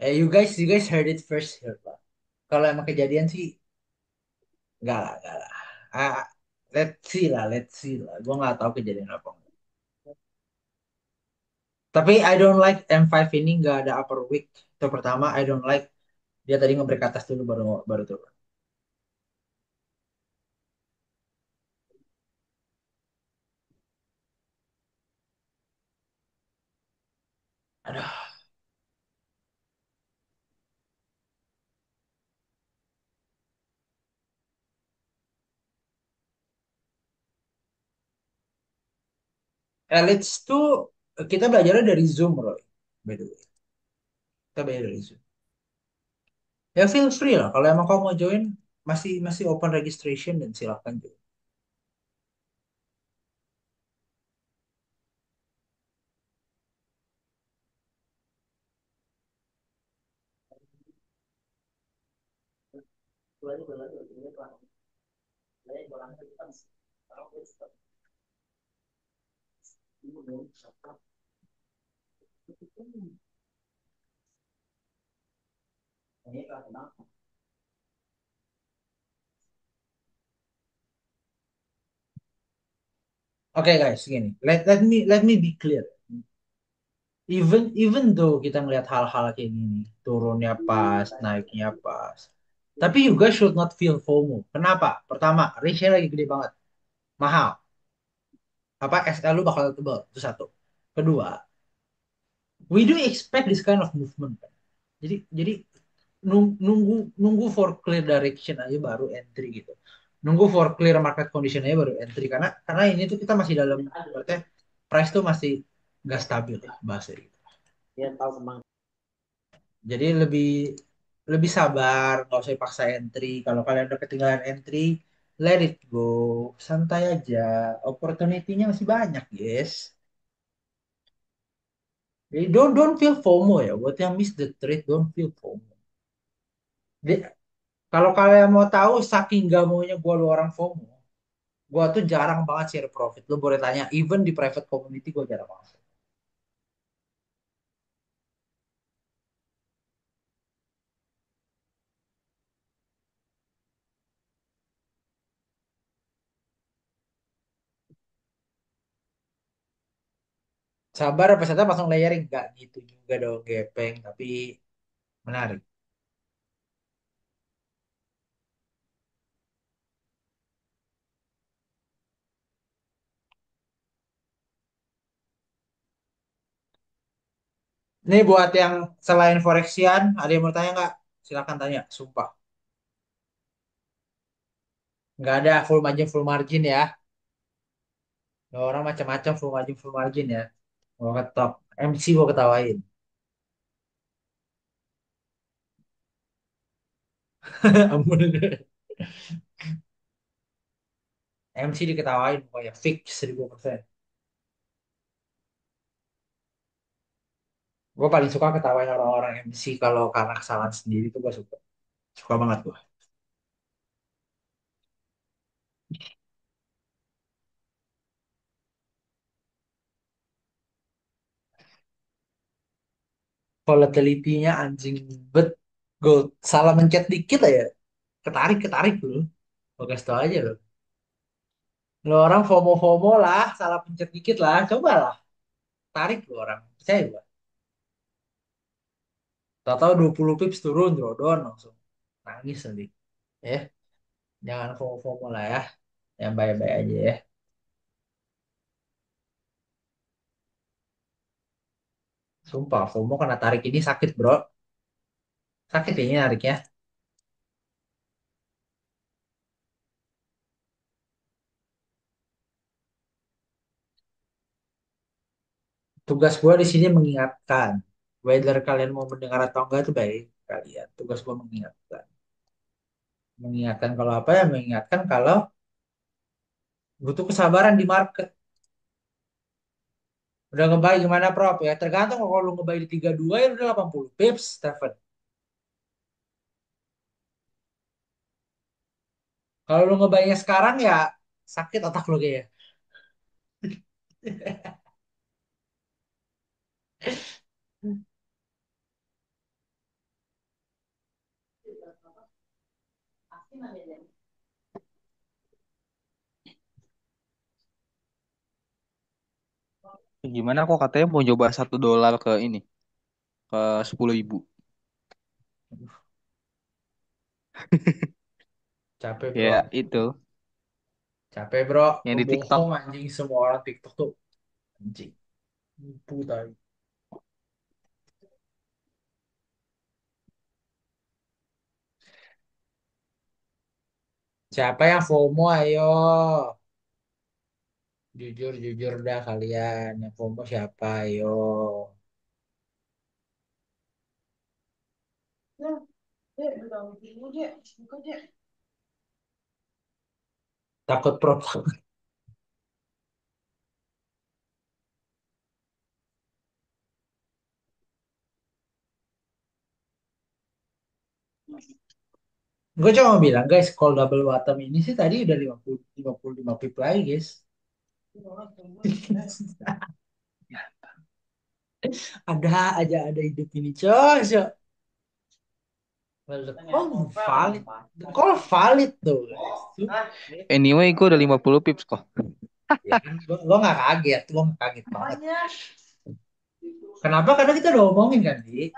Speaker 1: You guys heard it first here, Pak. Kalau emang kejadian sih, enggak lah, enggak lah. Ah, let's see lah. Gue nggak tahu kejadian apa. Tapi I don't like M5 ini nggak ada upper wick. Itu pertama, I don't like dia tadi ngebreak atas dulu baru baru turun. Aduh, Elites tuh kita belajarnya dari Zoom, Roy. By the way, kita belajar dari Zoom. Ya feel free lah. Kalau emang kamu mau join, masih masih open registration dan silakan join. Oke guys, gini. Let me be clear. Even though kita ngelihat hal-hal kayak gini, turunnya pas, naiknya pas. Tapi you guys should not feel FOMO. Kenapa? Pertama, ratio lagi gede banget. Mahal. Apa SL lu bakal tebal. Itu satu. Kedua, we do expect this kind of movement, kan. Jadi nunggu nunggu for clear direction aja baru entry gitu. Nunggu for clear market condition aja baru entry karena ini tuh kita masih dalam berarti price tuh masih gak stabil lah bahasa gitu. Jadi lebih lebih sabar, nggak usah paksa entry. Kalau kalian udah ketinggalan entry, let it go, santai aja. Opportunity-nya masih banyak, guys. Jadi don't feel FOMO ya. Buat yang miss the trade, don't feel FOMO. Jadi, kalau kalian mau tahu, saking gak maunya gue lu orang FOMO, gue tuh jarang banget share profit. Lu boleh tanya, even di private community gue jarang banget. Sabar apa saja langsung layering. Gak gitu juga dong, gepeng. Tapi menarik. Nih buat yang selain Forexian, ada yang mau tanya nggak? Silakan tanya, sumpah. Nggak ada full margin ya. Nggak orang macam-macam full margin ya. Gua ketok. MC gua ketawain. Ampun. MC diketawain pokoknya fix 1000%. Gue paling suka ketawain orang-orang MC kalau karena kesalahan sendiri tuh gue suka. Suka banget gue. Volatility-nya anjing bet. Gue salah mencet dikit aja. Ketarik dulu. Gue kasih tau aja loh. Lo orang FOMO-FOMO lah. Salah pencet dikit lah. Coba lah. Tarik lo orang. Percaya gue. Tahu-tahu 20 pips turun. Drodon langsung. Nangis nanti. Ya. Jangan FOMO-FOMO lah ya. Yang baik-baik aja ya. Sumpah FOMO kena tarik ini sakit bro. Sakit ini nariknya. Tugas gue di sini mengingatkan. Whether kalian mau mendengar atau enggak itu baik kalian. Tugas gue mengingatkan. Mengingatkan kalau apa ya? Mengingatkan kalau butuh kesabaran di market. Udah ngebuy gimana Prof? Ya tergantung kalau lu ngebuy di 32 ya udah 80 pips, Stephen. Kalau lu ngebuynya sekarang ya sakit otak lu kayaknya.
Speaker 2: Gimana kok katanya mau coba $1 ke ini ke 10.000.
Speaker 1: Capek bro.
Speaker 2: Ya itu
Speaker 1: Capek bro.
Speaker 2: yang di TikTok.
Speaker 1: Pembohong anjing semua orang TikTok tuh. Anjing. Nipu tadi. Siapa yang FOMO ayo. Jujur dah kalian. Yang FOMO siapa ayo. Takut Prof. Gue cuma mau bilang guys, call double bottom ini sih tadi udah 55 pip lagi guys. Ada hidup ini coy. Well, the call valid. The call valid tuh guys.
Speaker 2: Anyway, gue udah 50 pips kok.
Speaker 1: Ya kan, gue gak kaget. Gue gak kaget banget. Kenapa? Karena kita udah omongin kan, Di.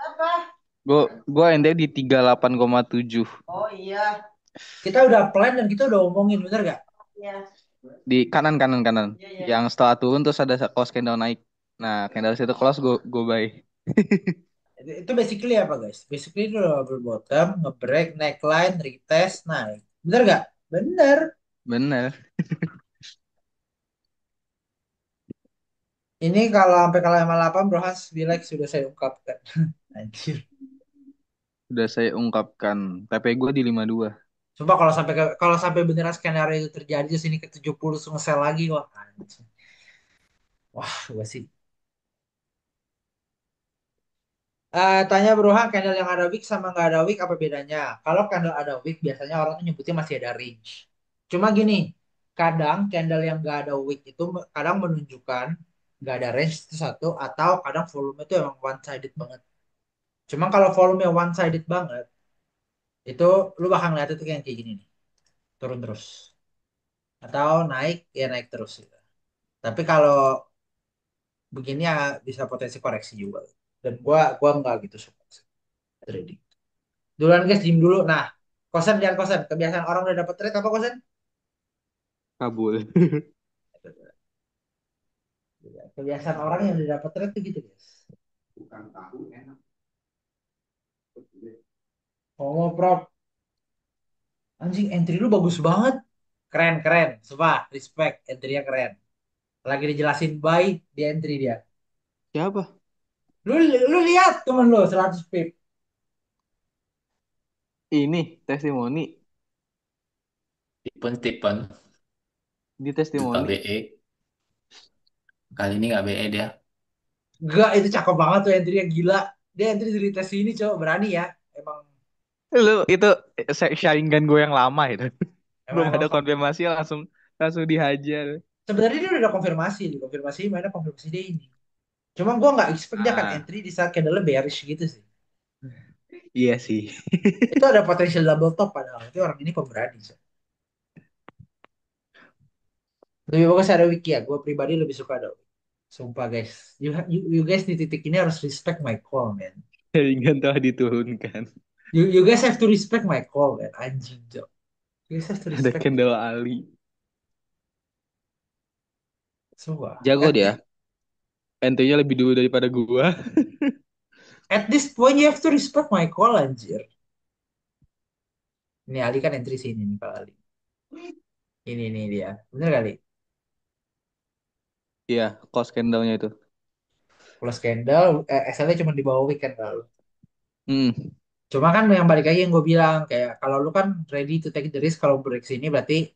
Speaker 2: Gue ende di 38,7.
Speaker 1: Kita udah plan dan kita udah omongin, bener gak?
Speaker 2: Di kanan. Yang setelah turun terus ada close candle naik. Nah, candle situ close gue buy.
Speaker 1: Itu basically apa guys? Basically itu udah double bottom, nge-break, neckline, retest, naik. Bener gak? Bener.
Speaker 2: Bener.
Speaker 1: Ini kalau sampai kalah 8 Bro Has Bilek sudah saya ungkapkan. Anjir.
Speaker 2: Udah saya ungkapkan. TP gue di 52.
Speaker 1: Sumpah kalau sampai beneran skenario itu terjadi terus ini ke 70 terus nge-sell lagi wah anjing. Wah, gue sih. Tanya Bro Han, candle yang ada wick sama nggak ada wick apa bedanya? Kalau candle ada wick biasanya orang tuh nyebutnya masih ada range. Cuma gini, kadang candle yang nggak ada wick itu kadang menunjukkan nggak ada range itu satu atau kadang volume itu emang one sided banget. Cuma kalau volume one sided banget itu lu bakal ngeliat itu kayak gini nih, turun terus. Atau naik ya naik terus gitu. Tapi kalau begini ya bisa potensi koreksi juga. Dan gua nggak gitu suka trading. Duluan guys, diem dulu. Nah, kosan jangan kosan. Kebiasaan orang udah dapat trade apa kosan?
Speaker 2: Kabul.
Speaker 1: Kebiasaan orang yang udah dapat trade tuh gitu guys. Oh, Prof. Anjing entry lu bagus banget. Keren, keren. Sumpah, respect. Entry-nya keren. Lagi dijelasin baik di entry dia.
Speaker 2: Siapa?
Speaker 1: Lu lu lihat temen lu 100 pip.
Speaker 2: Ini testimoni
Speaker 4: Stephen Stephen
Speaker 2: di
Speaker 4: nggak
Speaker 2: testimoni.
Speaker 4: BE kali ini nggak BE dia.
Speaker 1: Gak, itu cakep banget tuh entry-nya gila. Dia entry dari tes ini, cowok. Berani ya. Emang
Speaker 2: Lu itu sharingan gue yang lama itu.
Speaker 1: emang
Speaker 2: Belum
Speaker 1: emang
Speaker 2: ada konfirmasi langsung langsung dihajar.
Speaker 1: sebenarnya dia udah konfirmasi, dikonfirmasi mana konfirmasi dia ini. Cuma gua nggak expect dia akan
Speaker 2: Ah,
Speaker 1: entry di saat candle bearish gitu sih.
Speaker 2: iya sih.
Speaker 1: Itu ada potensial double top padahal. Itu orang ini pemberani. So. Lebih bagus ada wiki ya. Gue pribadi lebih suka ada wiki. Sumpah guys. You guys di titik ini harus respect my call, man.
Speaker 2: Sharingan telah diturunkan.
Speaker 1: You guys have to respect my call, man. Anjing, Jo. You guys have to
Speaker 2: Ada
Speaker 1: respect.
Speaker 2: Kendall Ali.
Speaker 1: Sumpah.
Speaker 2: Jago dia. Entry-nya lebih dulu daripada gua.
Speaker 1: At this point you have to respect my call, anjir. Ini Ali kan entry sini nih kalau Ali. Ini nih dia. Bener kali.
Speaker 2: Iya, cost candle-nya itu.
Speaker 1: Plus candle, SL-nya cuma di bawah weekend lalu.
Speaker 2: Hmm,
Speaker 1: Cuma kan yang balik lagi yang gue bilang kayak kalau lu kan ready to take the risk kalau break sini berarti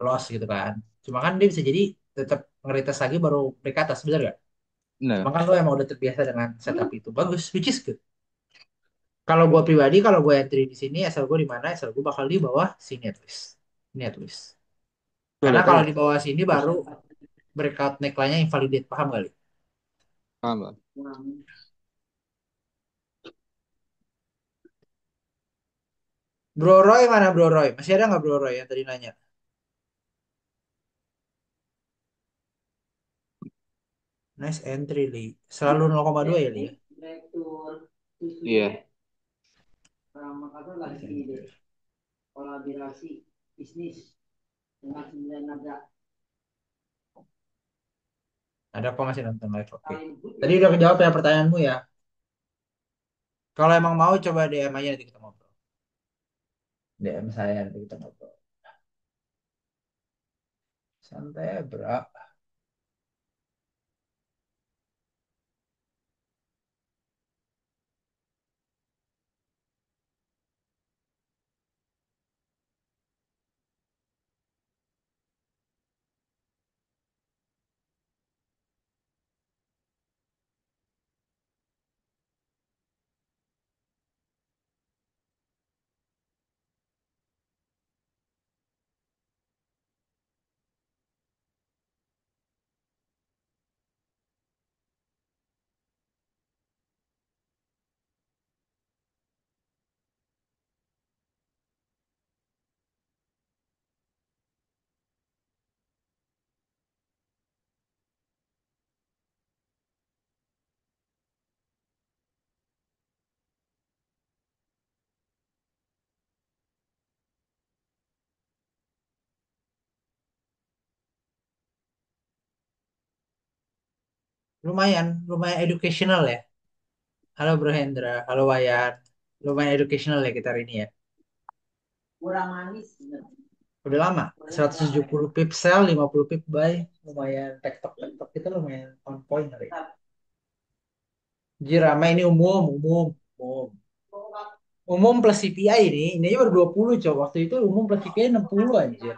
Speaker 1: loss gitu kan. Cuma kan dia bisa jadi tetap ngerites lagi baru break atas bener gak? Cuma
Speaker 2: nah,
Speaker 1: kan lu emang udah terbiasa dengan setup itu bagus, which is good. Kalau gue pribadi kalau gue entry di sini asal gue di mana asal gue bakal di bawah sini at least. Ini at least.
Speaker 2: gue
Speaker 1: Karena
Speaker 2: lihat
Speaker 1: kalau
Speaker 2: aja.
Speaker 1: di bawah sini baru breakout neckline-nya invalidate paham kali?
Speaker 2: Paham lah.
Speaker 1: Bro Roy mana Bro Roy? Masih ada nggak Bro Roy yang tadi nanya? Nice entry Li. Selalu 0,2 ya Li ya?
Speaker 2: Iya.
Speaker 1: Nice entry. Ada kok masih nonton live. Oke. Tadi udah kejawab ya pertanyaanmu ya. Kalau emang mau coba DM aja nanti kita ngobrol. DM saya nanti kita ngobrol. Santai ya, bro. Lumayan, lumayan educational ya. Halo Bro Hendra, halo Wayan. Lumayan educational ya kita hari ini ya. Udah lama, 170 pip sell, 50 pip buy. Lumayan tektok-tektok kita lumayan on point hari ini. Jadi ramai ini umum. Umum plus CPI ini aja baru 20 coba. Waktu itu umum plus CPI 60 anjir.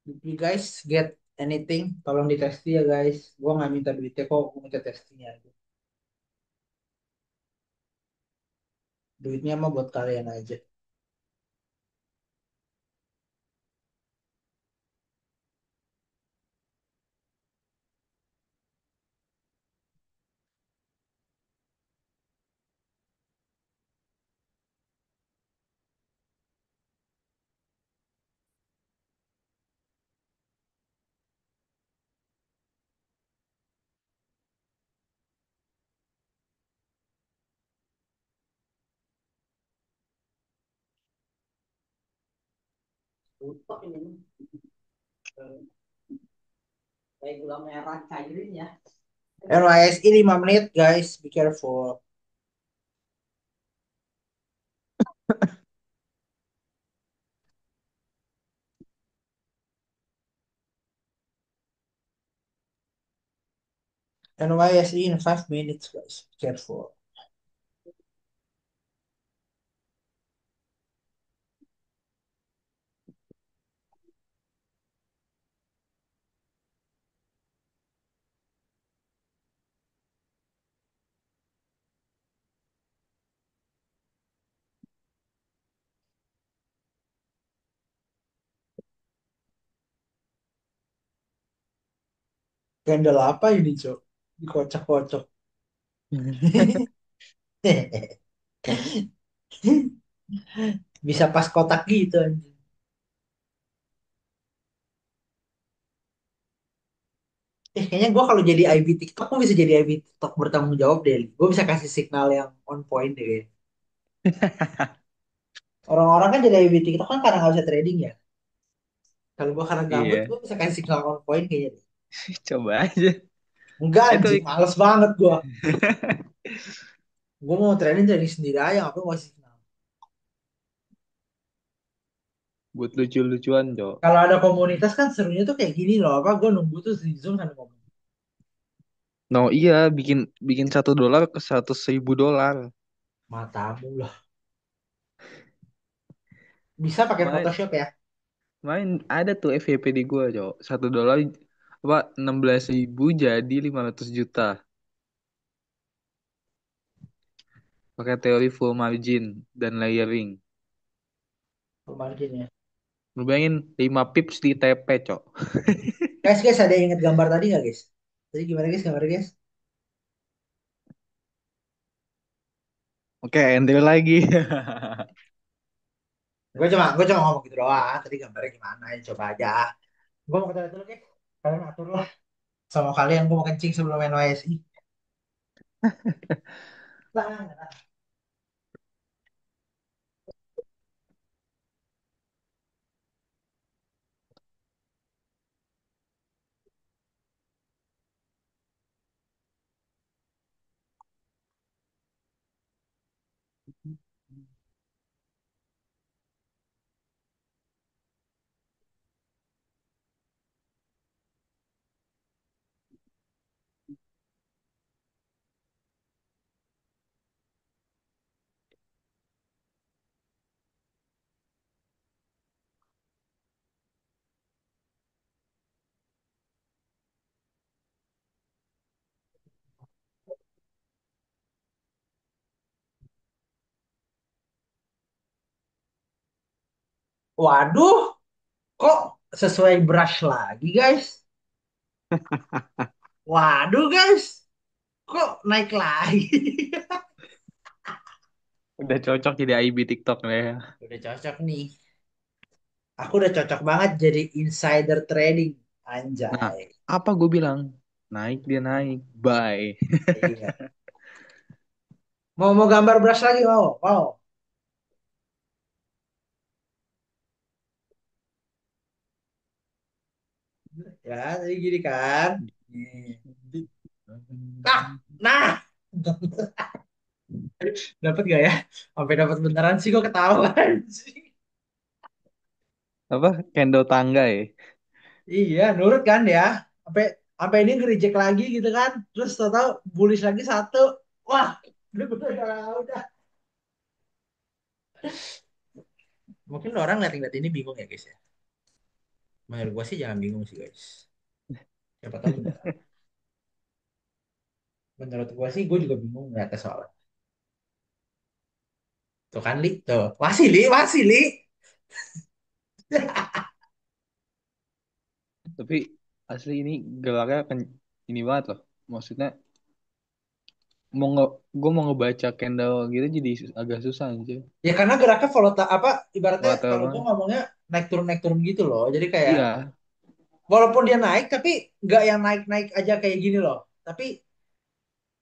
Speaker 1: If you guys get anything, tolong di testi ya guys. Gua nggak minta duitnya kok, gua minta testinya aja. Duitnya mah buat kalian aja. Kayak gula merah cairnya. NYSI 5 menit guys, be careful. NYSI in 5 minutes guys, be careful. Candle apa ini cok? Dikocok-kocok. Bisa pas kotak gitu anjing. Kayaknya gue kalau jadi IB TikTok, gue bisa jadi IB TikTok bertanggung jawab deh. Gue bisa kasih signal yang on point deh. Orang-orang kan jadi IB TikTok kan karena nggak bisa trading ya. Kalau gue karena gabut,
Speaker 2: Iya,
Speaker 1: gue bisa kasih signal on point kayaknya deh.
Speaker 2: coba aja.
Speaker 1: Enggak
Speaker 2: Itu
Speaker 1: anjing, males banget gue. Gue mau trading trading sendiri aja, ngapain gue kasih signal.
Speaker 2: buat lucu-lucuan, Cok.
Speaker 1: Kalau ada komunitas kan serunya tuh kayak gini loh. Apa gue nunggu tuh di Zoom sampai ngomong.
Speaker 2: No, iya, bikin bikin $1 ke 100.000.
Speaker 1: Matamu lah. Bisa pakai
Speaker 2: Main,
Speaker 1: Photoshop ya.
Speaker 2: main ada tuh FYP di gua, Cok. $1 apa 16.000 jadi 500 juta. Pakai teori full margin dan layering.
Speaker 1: Margin ya.
Speaker 2: Lu bayangin 5 pips di TP, Cok.
Speaker 1: Guys, ada yang inget gambar tadi nggak guys? Tadi gimana guys gambar guys?
Speaker 2: Oke, enter lagi.
Speaker 1: Gue cuma ngomong gitu doang. Tadi gambarnya gimana? Ya, coba aja. Gue mau ke toilet dulu guys. Kalian atur lah. Sama kalian gue mau kencing sebelum main YSI. Lah. Waduh, kok sesuai brush lagi guys? Waduh guys, kok naik lagi?
Speaker 2: Udah cocok jadi IB TikTok ya.
Speaker 1: Udah cocok nih. Aku udah cocok banget jadi insider trading.
Speaker 2: Nah,
Speaker 1: Anjay.
Speaker 2: apa gue bilang? Naik dia naik. Bye.
Speaker 1: Iya. Mau gambar brush lagi mau? Mau. Ya, tadi gini kan. Nih. Nah, nah. Dapat gak ya? Sampai dapat beneran sih kok ketahuan sih.
Speaker 2: Apa? Candle tangga ya?
Speaker 1: Iya, nurut kan ya. Sampai sampai ini nge-reject lagi gitu kan. Terus tahu bullish lagi satu. Wah, udah. Mungkin orang ngeliat-ngeliat ini bingung ya guys ya. Menurut gua sih jangan bingung sih guys. Siapa tahu beneran. Menurut gua sih gua juga bingung ngeliatnya soalnya. Tuh kan Li, tuh. Masih Li.
Speaker 2: Tapi asli ini gelarnya kan ini banget loh. Maksudnya gue mau ngebaca candle gitu jadi agak susah aja.
Speaker 1: Ya karena geraknya volatile apa ibaratnya
Speaker 2: Volatile
Speaker 1: kalau gua
Speaker 2: banget.
Speaker 1: ngomongnya naik turun gitu loh. Jadi kayak
Speaker 2: Iya,
Speaker 1: walaupun dia naik tapi nggak yang naik-naik aja kayak gini loh. Tapi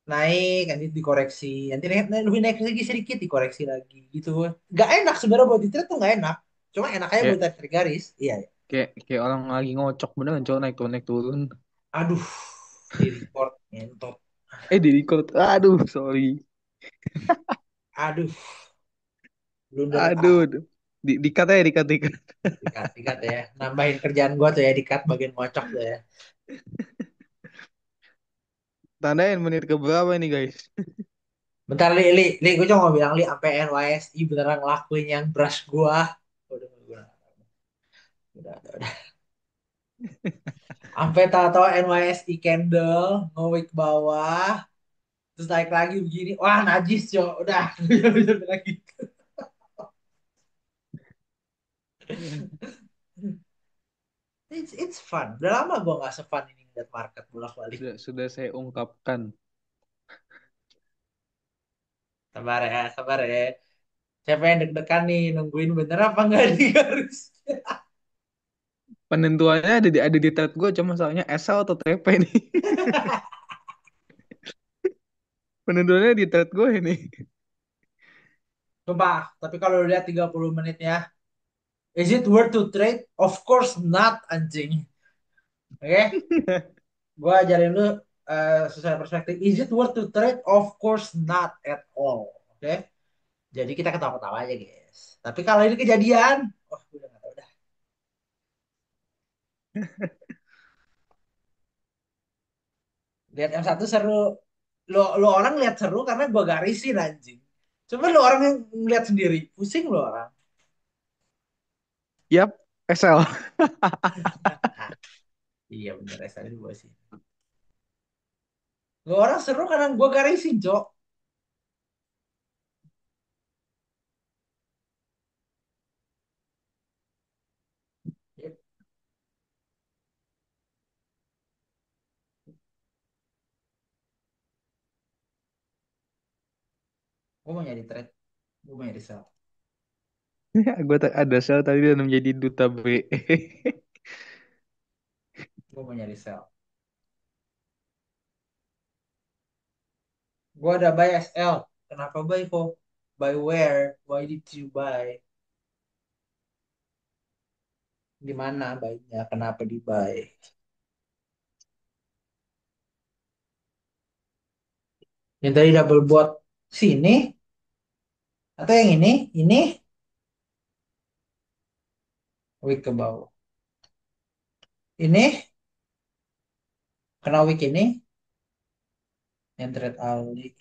Speaker 1: naik nanti dikoreksi nanti lebih naik lagi sedikit dikoreksi lagi gitu nggak enak sebenarnya buat di trade tuh nggak enak Cuma enak aja buat
Speaker 2: Kayak
Speaker 1: tarik garis. Iya. Ya.
Speaker 2: kayak kayak orang lagi ngocok beneran cowok naik turun.
Speaker 1: Aduh, di record ngentot.
Speaker 2: Di record. Aduh, sorry.
Speaker 1: Aduh, blunder
Speaker 2: Aduh. Dikat ya, dikat.
Speaker 1: dikat, dikat ya. Nambahin kerjaan gua tuh ya dikat bagian ngocok tuh ya.
Speaker 2: Tandain menit ke berapa ini, guys?
Speaker 1: Bentar, Li, gue cuma mau bilang, Li, sampai NYSI beneran ngelakuin yang brush gua. Udah, udah. Sampai tahu-tahu NYSI candle, nge-wig bawah, terus naik lagi begini. Wah, najis, Cok. Udah, udah lagi. It's fun. Udah lama gua nggak se-fun ini ngeliat market bolak-balik.
Speaker 2: Sudah saya ungkapkan.
Speaker 1: Sabar ya. Siapa yang deg-degan nih, nungguin bener apa nggak di garis?
Speaker 2: Penentuannya ada di thread gue, cuma soalnya SL atau TP nih. Penentuannya di thread gue ini.
Speaker 1: Coba, tapi kalau lihat 30 menitnya, is it worth to trade? Of course not, anjing. Oke? Gua ajarin lu sesuai perspektif. Is it worth to trade? Of course not at all. Oke? Jadi kita ketawa-ketawa aja, guys. Tapi kalau ini kejadian, wah, gue udah gak tahu dah. Lihat M1 seru. Lo orang lihat seru karena gua garisin anjing. Coba lo orang yang ngeliat sendiri, pusing lo orang.
Speaker 2: Yap, SL.
Speaker 1: Iya bener ya, tadi gua sih. Lo orang seru karena gua garisin, Cok. Gue mau nyari trade, gue mau nyari sell.
Speaker 2: Gue ada sel tadi dan menjadi duta B.
Speaker 1: Gue mau nyari sell. Gue ada buy SL. Kenapa buy kok? Buy where? Why did you buy? Di mana buy-nya? Kenapa di buy? Yang tadi double bot sini atau yang ini? Ini week ke bawah. Ini kena week ini yang trade Ali.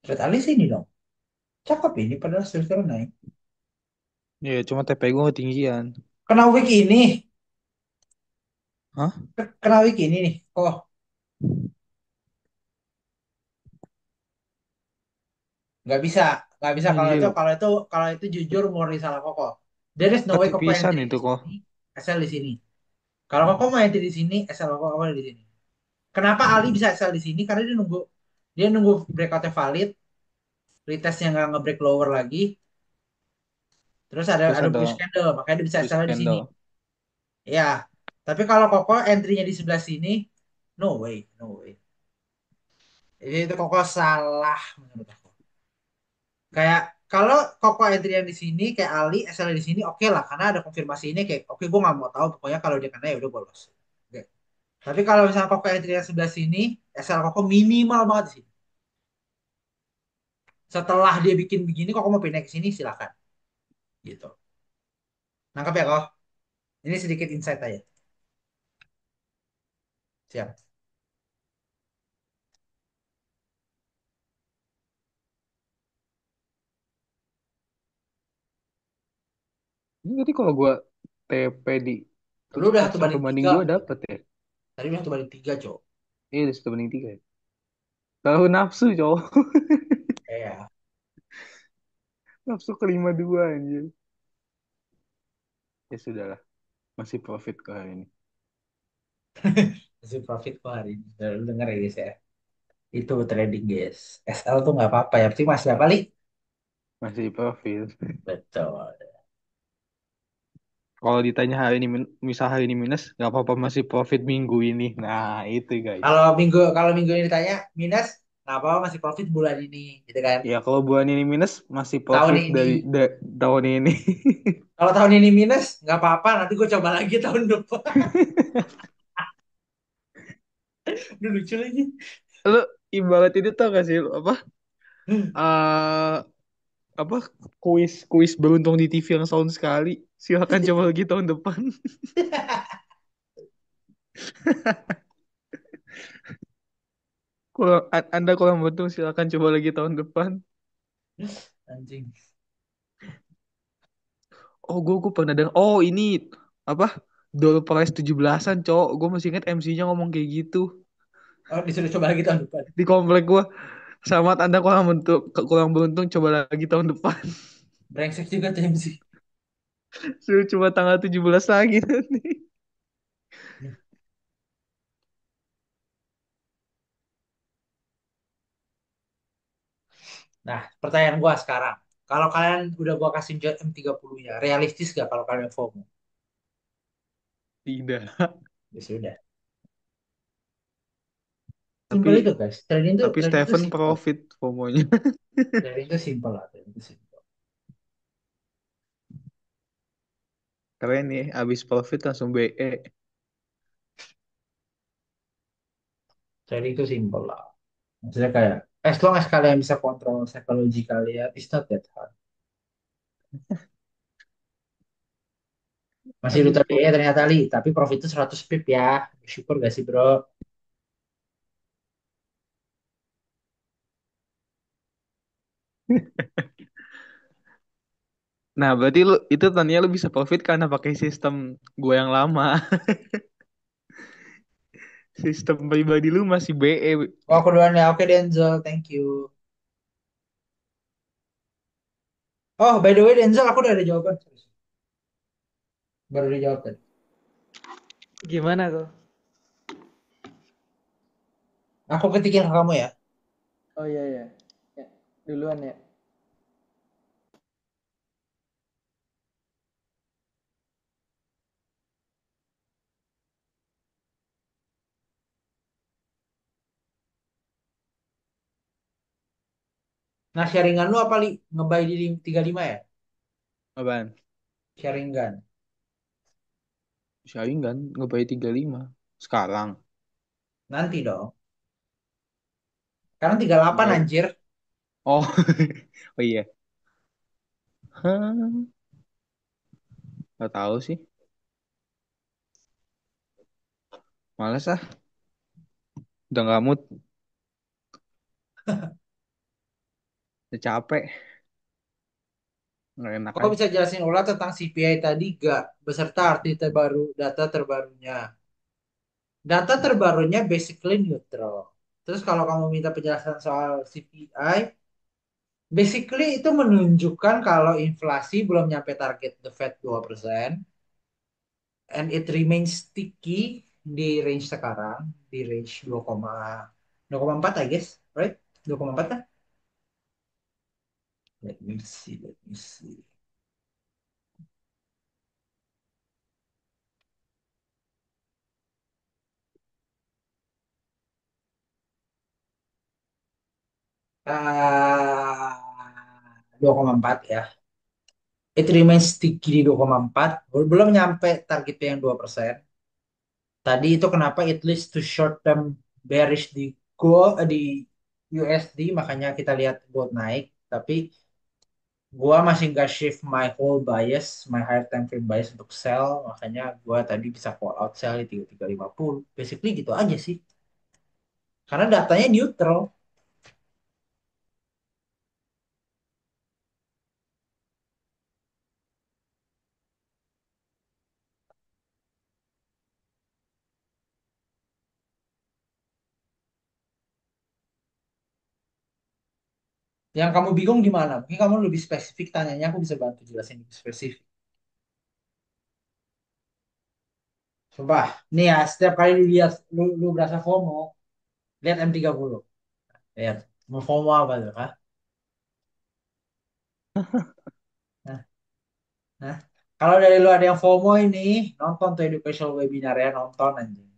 Speaker 1: Trade Ali sini dong. Cakep ini padahal still naik.
Speaker 2: Ya, cuma TP gue ketinggian.
Speaker 1: Kena week ini.
Speaker 2: Hah?
Speaker 1: Kena week ini nih. Oh, nggak bisa. Nggak bisa kalau itu
Speaker 2: Anjir,
Speaker 1: kalau itu jujur murni salah Koko. There is no way Koko
Speaker 2: ketipisan
Speaker 1: entry
Speaker 2: itu
Speaker 1: di
Speaker 2: kok.
Speaker 1: sini. SL di sini. Kalau Koko mau entry di sini, SL Koko awal di sini. Kenapa Ali bisa SL di sini? Karena dia nunggu breakoutnya valid, retestnya nggak nge-break lower lagi, terus ada
Speaker 2: Terus
Speaker 1: ada
Speaker 2: ada
Speaker 1: bullish candle, makanya dia bisa
Speaker 2: push
Speaker 1: SL di sini.
Speaker 2: candle.
Speaker 1: Ya, tapi kalau Koko entry-nya di sebelah sini, no way, no way. Itu Koko salah menurut aku. Kayak kalau Koko entry yang di sini, kayak Ali SL di sini, oke lah, karena ada konfirmasi ini kayak, oke gue nggak mau tahu, pokoknya kalau dia kena ya udah bolos. Oke. Tapi kalau misalnya Koko entry yang sebelah sini, SL Koko minimal banget di sini. Setelah dia bikin begini, Koko mau pindah ke sini, silakan. Gitu. Nangkap ya kok? Ini sedikit insight aja. Siap.
Speaker 2: Ini tadi kalau gue TP di
Speaker 1: Lu udah satu
Speaker 2: satu
Speaker 1: banding
Speaker 2: banding
Speaker 1: tiga.
Speaker 2: dua dapet ya.
Speaker 1: Tadi udah satu banding tiga, Cok.
Speaker 2: Iya, udah 1 banding 3 ya. Tahu nafsu, cowok.
Speaker 1: Iya.
Speaker 2: Nafsu ke 52 anjir. Ya sudahlah, masih profit ke hari ini.
Speaker 1: Masih profit kok hari ini. Lu denger ya guys ya. Itu trading guys. SL tuh nggak apa-apa ya. Pasti masih apa, Li?
Speaker 2: Masih profit.
Speaker 1: Betul.
Speaker 2: Kalau ditanya hari ini, misal hari ini minus, nggak apa-apa masih profit minggu ini. Nah, itu guys.
Speaker 1: Kalau minggu ini ditanya minus, Nah, apa masih profit bulan ini, gitu kan?
Speaker 2: Ya kalau bulan ini minus masih
Speaker 1: Tahun
Speaker 2: profit
Speaker 1: ini.
Speaker 2: dari tahun ini.
Speaker 1: Kalau tahun ini minus, nggak apa-apa. Nanti gue coba lagi tahun depan. Udah lucu lagi.
Speaker 2: Lu ibarat itu tau gak sih lu apa? eh apa kuis kuis beruntung di TV yang setahun sekali. Silakan coba lagi tahun depan. Kalau Anda kurang beruntung silakan coba lagi tahun depan.
Speaker 1: Anjing.
Speaker 2: Oh, gue pernah dengar. Oh, ini apa? Door prize 17-an, cowok. Gue masih ingat MC-nya ngomong kayak gitu
Speaker 1: Oh, disuruh coba lagi tahun depan.
Speaker 2: di komplek gue. Selamat Anda kurang beruntung coba lagi tahun depan.
Speaker 1: Brengsek juga tuh MC.
Speaker 2: Suruh cuma tanggal 17 lagi nanti.
Speaker 1: Nah, pertanyaan gua sekarang. Kalau kalian udah gua kasih jet M30-nya, realistis gak kalau kalian FOMO?
Speaker 2: Tidak.
Speaker 1: Ya sudah. Simpel itu
Speaker 2: Tapi
Speaker 1: guys.
Speaker 2: tapi
Speaker 1: Trading itu
Speaker 2: Stephen
Speaker 1: simpel.
Speaker 2: profit FOMO-nya.
Speaker 1: Trading itu simpel lah. Trading itu simpel.
Speaker 2: Keren nih, abis profit langsung BE.
Speaker 1: Trading itu simpel lah. Maksudnya kayak, as long as kalian bisa kontrol psikologi kalian, it's not that hard. Masih
Speaker 2: Abis
Speaker 1: Ruta DE
Speaker 2: profit.
Speaker 1: ternyata li, tapi profit itu 100 pip ya. Syukur gak sih bro?
Speaker 2: Nah, berarti lu itu tadinya lu bisa profit karena pakai sistem gue yang lama. Sistem pribadi lu masih BE.
Speaker 1: Oh, aku duluan ya. Oke Denzel, thank you. Oh, by the way Denzel, aku udah ada jawaban. Baru dijawab tadi.
Speaker 3: Gimana tuh?
Speaker 1: Aku ketikin ke kamu ya.
Speaker 3: Oh iya iya. Ya, duluan ya.
Speaker 1: Nah, sharingan lu apa li? Ngebuy di 35 ya?
Speaker 2: Apaan?
Speaker 1: Sharingan.
Speaker 2: Sharing kan ngebayar 35 sekarang.
Speaker 1: Nanti dong. Sekarang 38
Speaker 2: Nggak.
Speaker 1: anjir.
Speaker 2: Oh. Oh iya. Hah, nggak tahu sih. Males ah. Udah nggak mood. Udah capek. Nggak enak
Speaker 1: Kau
Speaker 2: aja.
Speaker 1: bisa jelasin ulang tentang CPI tadi gak? Beserta arti terbaru, data terbarunya. Data terbarunya basically neutral. Terus kalau kamu minta penjelasan soal CPI, basically itu menunjukkan kalau inflasi belum nyampe target the Fed 2%, and it remains sticky di range sekarang, di range 2,4 I guess, right? 2,4 kan? Let me see, let me see. Ah, 2,4 ya. It remains sticky di 2,4. Belum nyampe targetnya yang 2%. Tadi itu kenapa it leads to short term bearish di gold, di USD, makanya kita lihat gold naik. Tapi gua masih nggak shift my whole bias, my higher time frame bias untuk sell, makanya gua tadi bisa call out sell di 3350. Basically gitu aja sih. Karena datanya neutral. Yang kamu bingung di mana? Mungkin kamu lebih spesifik tanyanya, aku bisa bantu jelasin lebih spesifik. Sumpah, nih ya, setiap kali lu lihat, lu berasa FOMO, lihat M30. Lihat, mau FOMO apa tuh, kah? Nah, nah. Kalau dari lu ada yang FOMO ini, nonton tuh educational webinar ya, nonton anjing.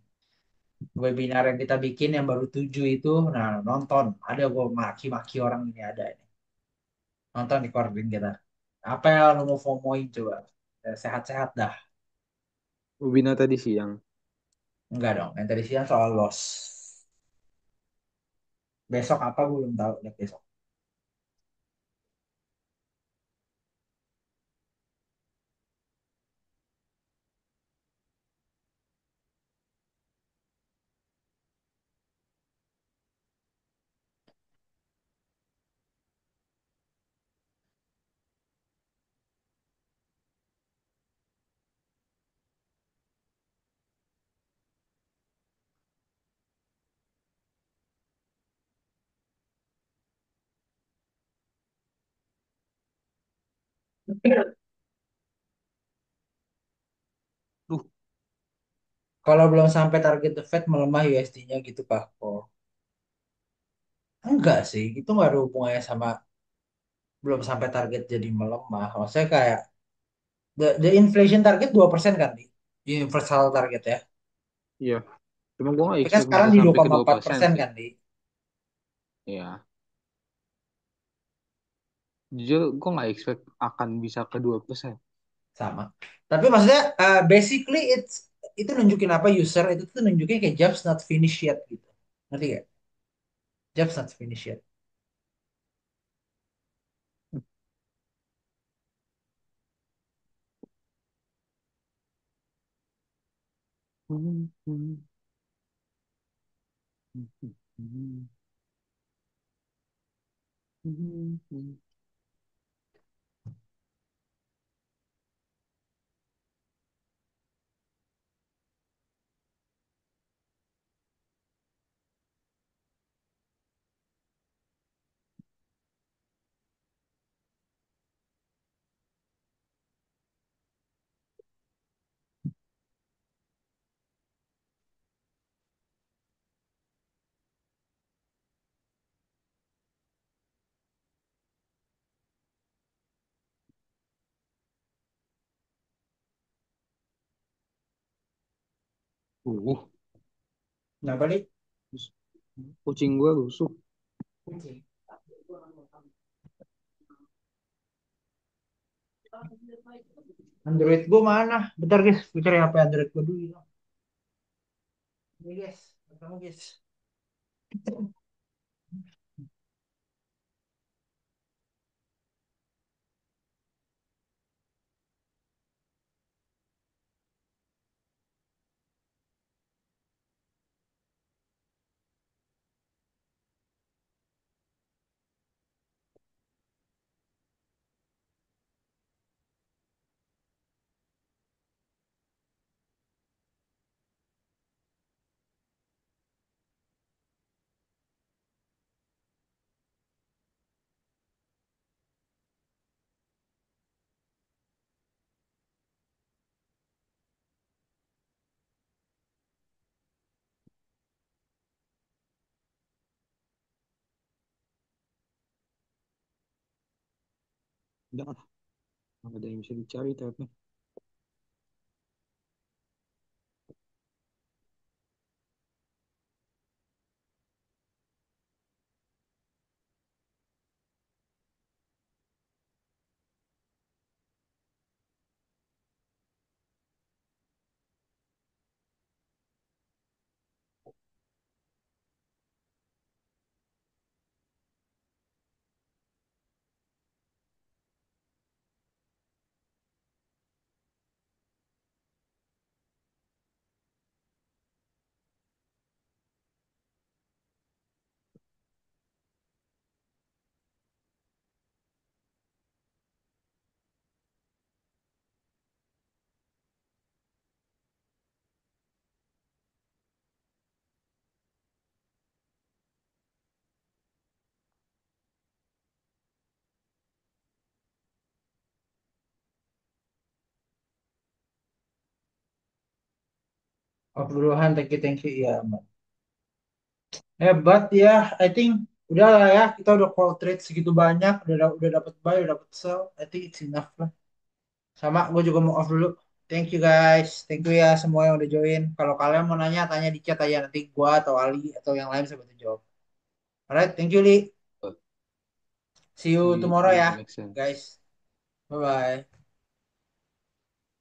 Speaker 1: webinar yang kita bikin yang baru 7 itu, nah nonton, ada gue maki-maki orang ini ada ini, nonton di recording kita. Apa yang lo mau fomoin coba? Sehat-sehat dah.
Speaker 2: Webinar tadi siang.
Speaker 1: Enggak dong, yang tadi siang soal loss. Besok apa gue belum tahu, lihat besok.
Speaker 2: Duh,
Speaker 1: Kalau belum sampai target the Fed melemah USD-nya gitu Pak. Oh, enggak sih, itu nggak ada hubungannya sama belum sampai target jadi melemah. Maksudnya kayak the inflation target 2% kan di universal target ya.
Speaker 2: iya. Cuma gue gak
Speaker 1: Tapi kan
Speaker 2: expect
Speaker 1: sekarang
Speaker 2: bisa
Speaker 1: di
Speaker 2: sampai ke 2%
Speaker 1: 2,4%
Speaker 2: sih.
Speaker 1: kan di
Speaker 2: Iya. Jujur, gue gak expect akan bisa ke 2%.
Speaker 1: sama. Tapi maksudnya basically itu nunjukin apa user itu tuh nunjukin kayak jobs not finished yet gitu. Ngerti gak? Jobs not finished yet.
Speaker 2: Uh,
Speaker 1: Nah, balik.
Speaker 2: kucing gue rusuk.
Speaker 1: Android gue mana? Bentar guys, gue cari HP Android gue dulu. Ini guys, kamu guys.
Speaker 2: Udah lah, nggak ada yang bisa dicari tapi.
Speaker 1: Abdurrahman, thank you. Ya, Mbak. Hebat ya, I think udah lah ya, kita udah call trade segitu banyak, udah dapat buy, udah dapat sell, I think it's enough lah. Sama, gue juga mau off dulu. Thank you guys. Thank you ya semua yang udah join. Kalau kalian mau nanya, tanya di chat aja. Nanti gua atau Ali atau yang lain bisa bantu jawab. Alright, thank you Li. See you tomorrow
Speaker 2: Iya,
Speaker 1: ya,
Speaker 2: make sense.
Speaker 1: guys. Bye-bye.